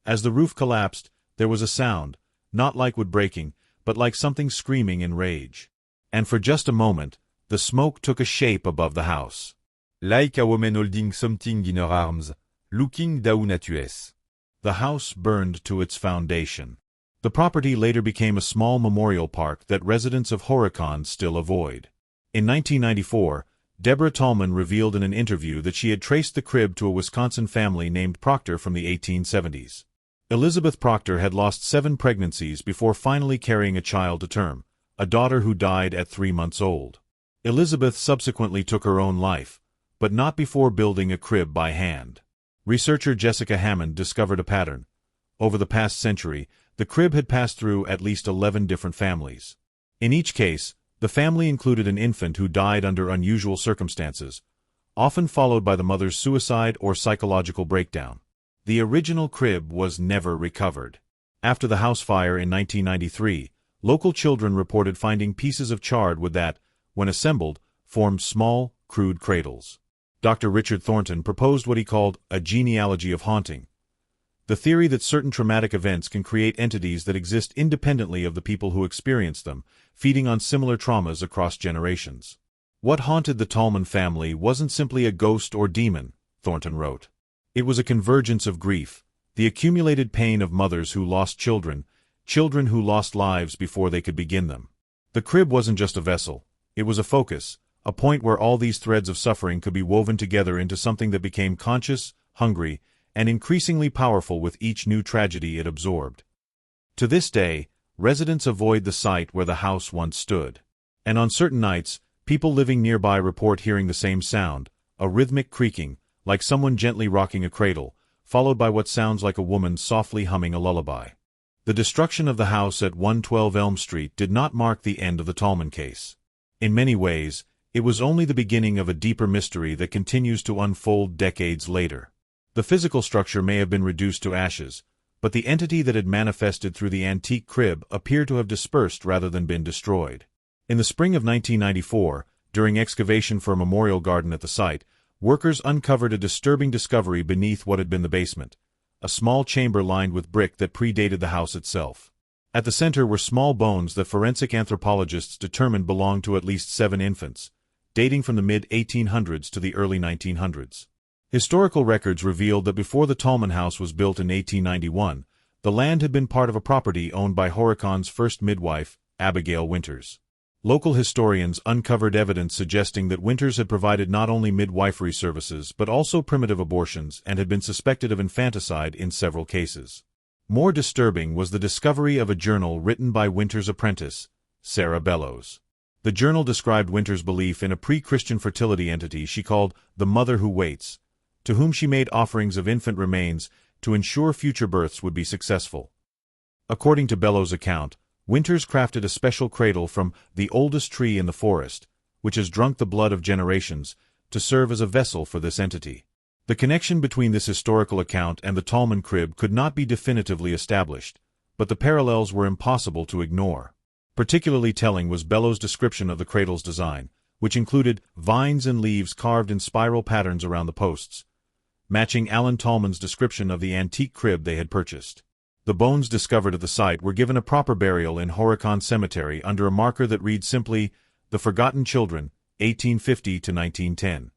As the roof collapsed, there was a sound, not like wood breaking, but like something screaming in rage. And for just a moment, the smoke took a shape above the house. Like a woman holding something in her arms, looking down at us. The house burned to its foundation. The property later became a small memorial park that residents of Horicon still avoid. In 1994, Deborah Tallman revealed in an interview that she had traced the crib to a Wisconsin family named Proctor from the 1870s. Elizabeth Proctor had lost 7 pregnancies before finally carrying a child to term, a daughter who died at 3 months old. Elizabeth subsequently took her own life, but not before building a crib by hand. Researcher Jessica Hammond discovered a pattern. Over the past century, the crib had passed through at least 11 different families. In each case, the family included an infant who died under unusual circumstances, often followed by the mother's suicide or psychological breakdown. The original crib was never recovered. After the house fire in 1993, local children reported finding pieces of charred wood that, when assembled, formed small, crude cradles. Dr. Richard Thornton proposed what he called a genealogy of haunting, the theory that certain traumatic events can create entities that exist independently of the people who experience them, feeding on similar traumas across generations. What haunted the Tallman family wasn't simply a ghost or demon, Thornton wrote. It was a convergence of grief, the accumulated pain of mothers who lost children, children who lost lives before they could begin them. The crib wasn't just a vessel, it was a focus, a point where all these threads of suffering could be woven together into something that became conscious, hungry, and increasingly powerful with each new tragedy it absorbed. To this day, residents avoid the site where the house once stood. And on certain nights, people living nearby report hearing the same sound, a rhythmic creaking, like someone gently rocking a cradle, followed by what sounds like a woman softly humming a lullaby. The destruction of the house at 112 Elm Street did not mark the end of the Tallman case. In many ways, it was only the beginning of a deeper mystery that continues to unfold decades later. The physical structure may have been reduced to ashes, but the entity that had manifested through the antique crib appeared to have dispersed rather than been destroyed. In the spring of 1994, during excavation for a memorial garden at the site, workers uncovered a disturbing discovery beneath what had been the basement, a small chamber lined with brick that predated the house itself. At the center were small bones that forensic anthropologists determined belonged to at least 7 infants, dating from the mid-1800s to the early 1900s. Historical records revealed that before the Tallman house was built in 1891, the land had been part of a property owned by Horicon's first midwife, Abigail Winters. Local historians uncovered evidence suggesting that Winters had provided not only midwifery services but also primitive abortions and had been suspected of infanticide in several cases. More disturbing was the discovery of a journal written by Winters' apprentice, Sarah Bellows. The journal described Winters' belief in a pre-Christian fertility entity she called the Mother Who Waits, to whom she made offerings of infant remains to ensure future births would be successful. According to Bellows' account, Winters crafted a special cradle from the oldest tree in the forest, which has drunk the blood of generations, to serve as a vessel for this entity. The connection between this historical account and the Tallman crib could not be definitively established, but the parallels were impossible to ignore. Particularly telling was Bellows' description of the cradle's design, which included vines and leaves carved in spiral patterns around the posts, matching Alan Tallman's description of the antique crib they had purchased. The bones discovered at the site were given a proper burial in Horicon Cemetery under a marker that read simply, "The Forgotten Children, 1850 to 1910.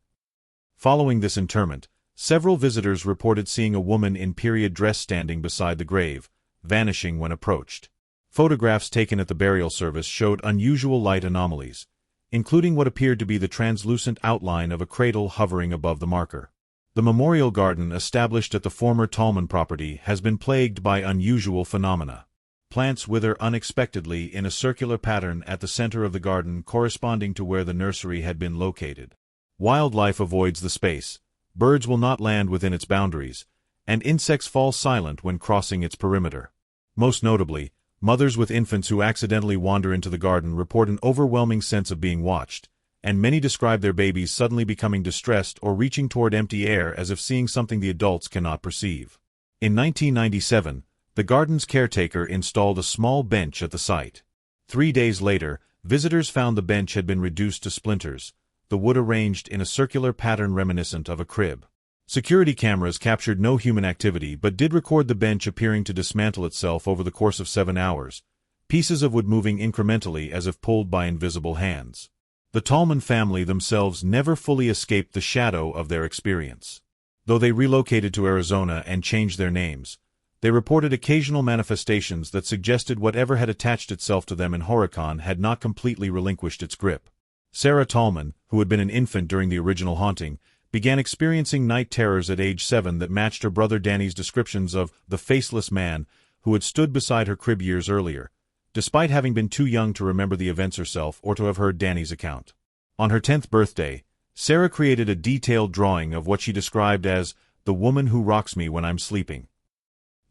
Following this interment, several visitors reported seeing a woman in period dress standing beside the grave, vanishing when approached. Photographs taken at the burial service showed unusual light anomalies, including what appeared to be the translucent outline of a cradle hovering above the marker. The memorial garden established at the former Tallman property has been plagued by unusual phenomena. Plants wither unexpectedly in a circular pattern at the center of the garden corresponding to where the nursery had been located. Wildlife avoids the space, birds will not land within its boundaries, and insects fall silent when crossing its perimeter. Most notably, mothers with infants who accidentally wander into the garden report an overwhelming sense of being watched, and many describe their babies suddenly becoming distressed or reaching toward empty air as if seeing something the adults cannot perceive. In 1997, the garden's caretaker installed a small bench at the site. 3 days later, visitors found the bench had been reduced to splinters, the wood arranged in a circular pattern reminiscent of a crib. Security cameras captured no human activity but did record the bench appearing to dismantle itself over the course of 7 hours, pieces of wood moving incrementally as if pulled by invisible hands. The Tallman family themselves never fully escaped the shadow of their experience. Though they relocated to Arizona and changed their names, they reported occasional manifestations that suggested whatever had attached itself to them in Horicon had not completely relinquished its grip. Sarah Tallman, who had been an infant during the original haunting, began experiencing night terrors at age 7 that matched her brother Danny's descriptions of the faceless man who had stood beside her crib years earlier, despite having been too young to remember the events herself or to have heard Danny's account. On her 10th birthday, Sarah created a detailed drawing of what she described as the woman who rocks me when I'm sleeping.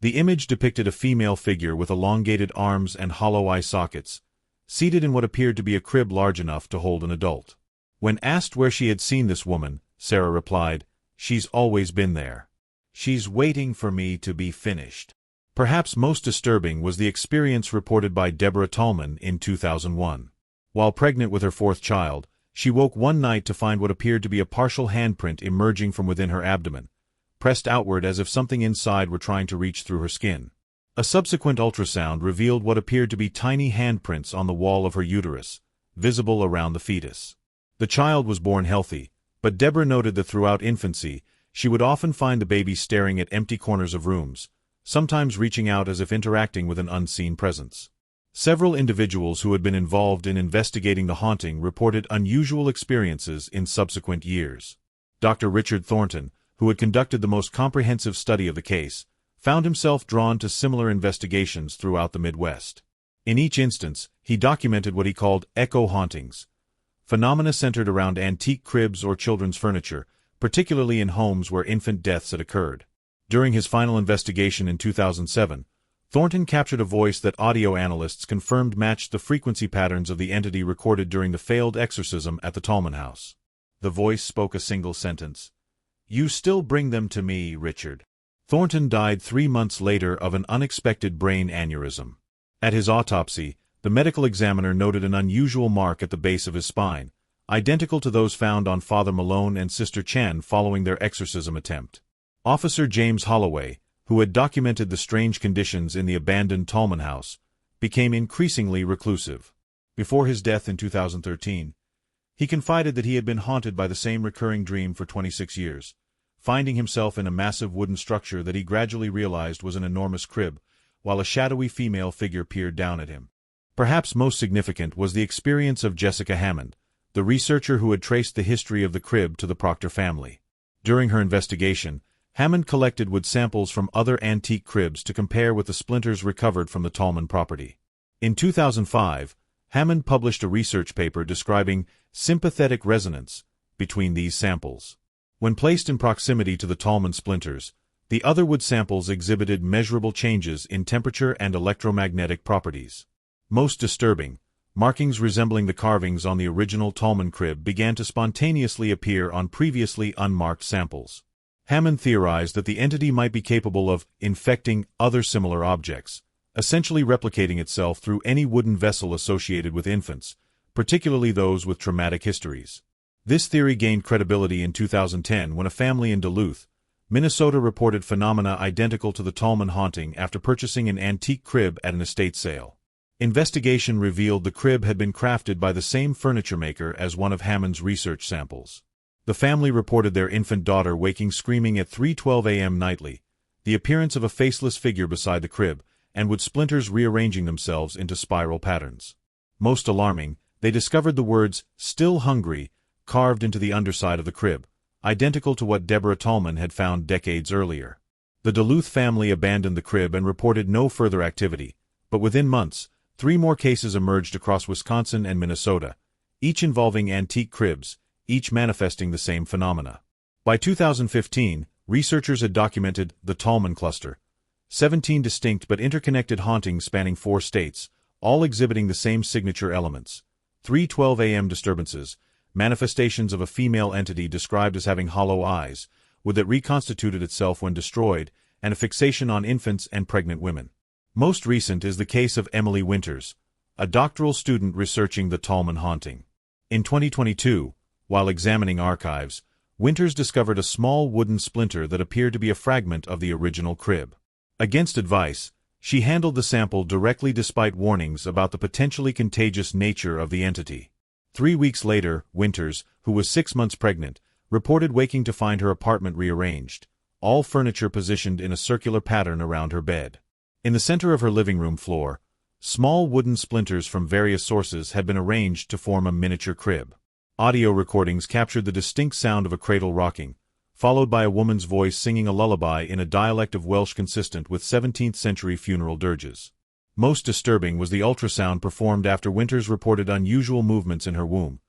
The image depicted a female figure with elongated arms and hollow eye sockets, seated in what appeared to be a crib large enough to hold an adult. When asked where she had seen this woman, Sarah replied, "She's always been there. She's waiting for me to be finished." Perhaps most disturbing was the experience reported by Deborah Tallman in 2001. While pregnant with her 4th child, she woke one night to find what appeared to be a partial handprint emerging from within her abdomen, pressed outward as if something inside were trying to reach through her skin. A subsequent ultrasound revealed what appeared to be tiny handprints on the wall of her uterus, visible around the fetus. The child was born healthy, but Deborah noted that throughout infancy, she would often find the baby staring at empty corners of rooms, sometimes reaching out as if interacting with an unseen presence. Several individuals who had been involved in investigating the haunting reported unusual experiences in subsequent years. Dr. Richard Thornton, who had conducted the most comprehensive study of the case, found himself drawn to similar investigations throughout the Midwest. In each instance, he documented what he called echo hauntings, phenomena centered around antique cribs or children's furniture, particularly in homes where infant deaths had occurred. During his final investigation in 2007, Thornton captured a voice that audio analysts confirmed matched the frequency patterns of the entity recorded during the failed exorcism at the Tallman house. The voice spoke a single sentence. "You still bring them to me, Richard." Thornton died 3 months later of an unexpected brain aneurysm. At his autopsy, the medical examiner noted an unusual mark at the base of his spine, identical to those found on Father Malone and Sister Chen following their exorcism attempt. Officer James Holloway, who had documented the strange conditions in the abandoned Tallman house, became increasingly reclusive. Before his death in 2013, he confided that he had been haunted by the same recurring dream for 26 years, finding himself in a massive wooden structure that he gradually realized was an enormous crib, while a shadowy female figure peered down at him. Perhaps most significant was the experience of Jessica Hammond, the researcher who had traced the history of the crib to the Proctor family. During her investigation, Hammond collected wood samples from other antique cribs to compare with the splinters recovered from the Tallman property. In 2005, Hammond published a research paper describing sympathetic resonance between these samples. When placed in proximity to the Tallman splinters, the other wood samples exhibited measurable changes in temperature and electromagnetic properties. Most disturbing, markings resembling the carvings on the original Tallman crib began to spontaneously appear on previously unmarked samples. Hammond theorized that the entity might be capable of infecting other similar objects, essentially replicating itself through any wooden vessel associated with infants, particularly those with traumatic histories. This theory gained credibility in 2010 when a family in Duluth, Minnesota reported phenomena identical to the Tallman haunting after purchasing an antique crib at an estate sale. Investigation revealed the crib had been crafted by the same furniture maker as one of Hammond's research samples. The family reported their infant daughter waking screaming at 3:12 a.m. nightly, the appearance of a faceless figure beside the crib, and wood splinters rearranging themselves into spiral patterns. Most alarming, they discovered the words, "Still hungry," carved into the underside of the crib, identical to what Deborah Tallman had found decades earlier. The Duluth family abandoned the crib and reported no further activity, but within months, 3 more cases emerged across Wisconsin and Minnesota, each involving antique cribs, each manifesting the same phenomena. By 2015, researchers had documented the Tallman cluster, 17 distinct but interconnected hauntings spanning 4 states, all exhibiting the same signature elements: 3:12 a.m. disturbances, manifestations of a female entity described as having hollow eyes, would that reconstituted itself when destroyed, and a fixation on infants and pregnant women. Most recent is the case of Emily Winters, a doctoral student researching the Tallman haunting. In 2022, while examining archives, Winters discovered a small wooden splinter that appeared to be a fragment of the original crib. Against advice, she handled the sample directly despite warnings about the potentially contagious nature of the entity. 3 weeks later, Winters, who was 6 months pregnant, reported waking to find her apartment rearranged, all furniture positioned in a circular pattern around her bed. In the center of her living room floor, small wooden splinters from various sources had been arranged to form a miniature crib. Audio recordings captured the distinct sound of a cradle rocking, followed by a woman's voice singing a lullaby in a dialect of Welsh consistent with 17th-century funeral dirges. Most disturbing was the ultrasound performed after Winters reported unusual movements in her womb.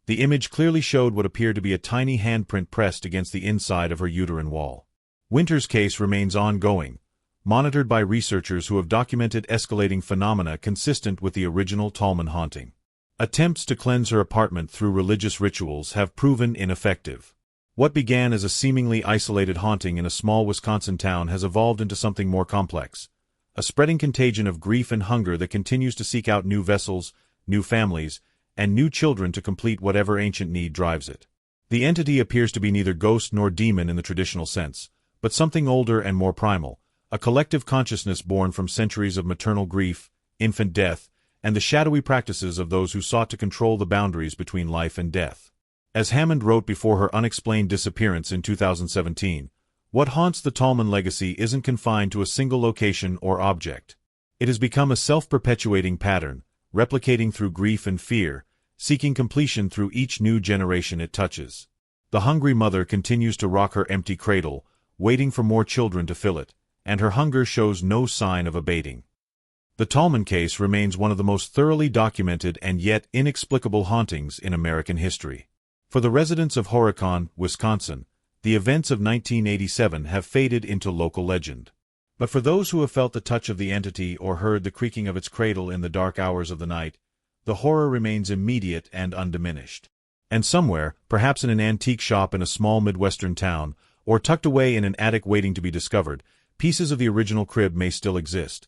The image clearly showed what appeared to be a tiny handprint pressed against the inside of her uterine wall. Winters' case remains ongoing, monitored by researchers who have documented escalating phenomena consistent with the original Tallman haunting. Attempts to cleanse her apartment through religious rituals have proven ineffective. What began as a seemingly isolated haunting in a small Wisconsin town has evolved into something more complex, a spreading contagion of grief and hunger that continues to seek out new vessels, new families, and new children to complete whatever ancient need drives it. The entity appears to be neither ghost nor demon in the traditional sense, but something older and more primal, a collective consciousness born from centuries of maternal grief, infant death, and the shadowy practices of those who sought to control the boundaries between life and death. As Hammond wrote before her unexplained disappearance in 2017, what haunts the Tallman legacy isn't confined to a single location or object. It has become a self-perpetuating pattern, replicating through grief and fear, seeking completion through each new generation it touches. The hungry mother continues to rock her empty cradle, waiting for more children to fill it, and her hunger shows no sign of abating. The Tallman case remains one of the most thoroughly documented and yet inexplicable hauntings in American history. For the residents of Horicon, Wisconsin, the events of 1987 have faded into local legend. But for those who have felt the touch of the entity or heard the creaking of its cradle in the dark hours of the night, the horror remains immediate and undiminished. And somewhere, perhaps in an antique shop in a small Midwestern town, or tucked away in an attic waiting to be discovered, pieces of the original crib may still exist.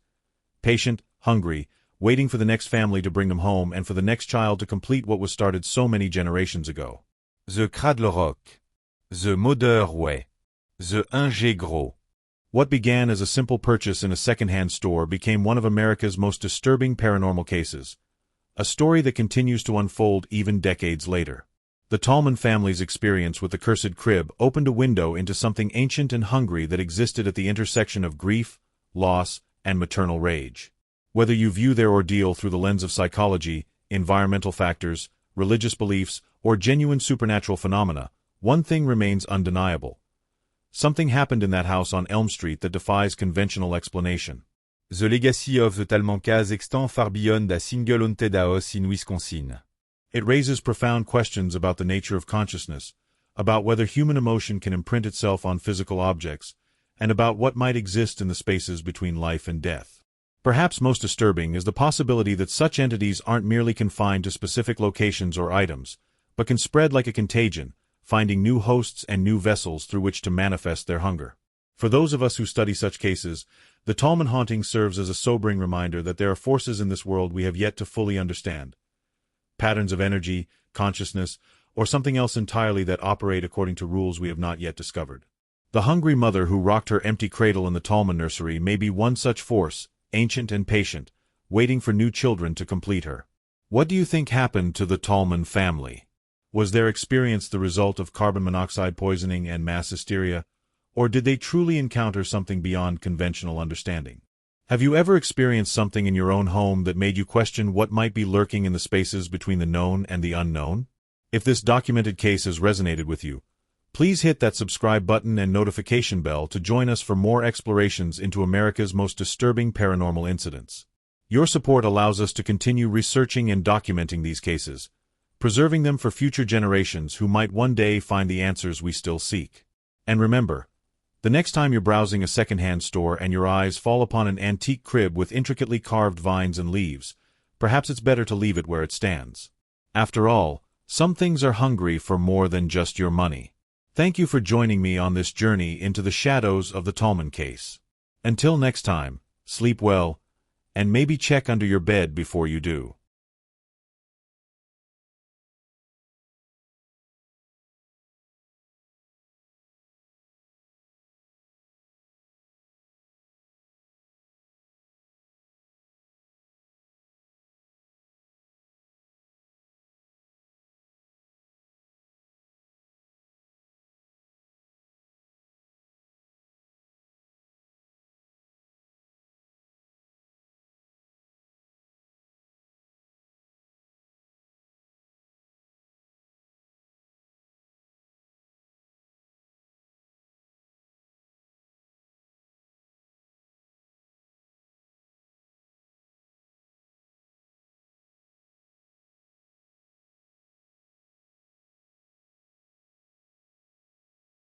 Patient, hungry, waiting for the next family to bring them home and for the next child to complete what was started so many generations ago. The cradle rock. The modeur ouais. The ingé gros. What began as a simple purchase in a second-hand store became one of America's most disturbing paranormal cases, a story that continues to unfold even decades later. The Tallman family's experience with the cursed crib opened a window into something ancient and hungry that existed at the intersection of grief, loss, and maternal rage. Whether you view their ordeal through the lens of psychology, environmental factors, religious beliefs, or genuine supernatural phenomena, one thing remains undeniable. Something happened in that house on Elm Street that defies conventional explanation. The legacy of the Tallman case extend far beyond a single haunted house in Wisconsin. It raises profound questions about the nature of consciousness, about whether human emotion can imprint itself on physical objects, and about what might exist in the spaces between life and death. Perhaps most disturbing is the possibility that such entities aren't merely confined to specific locations or items, but can spread like a contagion, finding new hosts and new vessels through which to manifest their hunger. For those of us who study such cases, the Tallman haunting serves as a sobering reminder that there are forces in this world we have yet to fully understand. Patterns of energy, consciousness, or something else entirely that operate according to rules we have not yet discovered. The hungry mother who rocked her empty cradle in the Tallman nursery may be one such force, ancient and patient, waiting for new children to complete her. What do you think happened to the Tallman family? Was their experience the result of carbon monoxide poisoning and mass hysteria, or did they truly encounter something beyond conventional understanding? Have you ever experienced something in your own home that made you question what might be lurking in the spaces between the known and the unknown? If this documented case has resonated with you, please hit that subscribe button and notification bell to join us for more explorations into America's most disturbing paranormal incidents. Your support allows us to continue researching and documenting these cases, preserving them for future generations who might one day find the answers we still seek. And remember, the next time you're browsing a second-hand store and your eyes fall upon an antique crib with intricately carved vines and leaves, perhaps it's better to leave it where it stands. After all, Some things are hungry for more than just your money. Thank you for joining me on this journey into the shadows of the Tallman case. Until next time, sleep well, and maybe check under your bed before you do.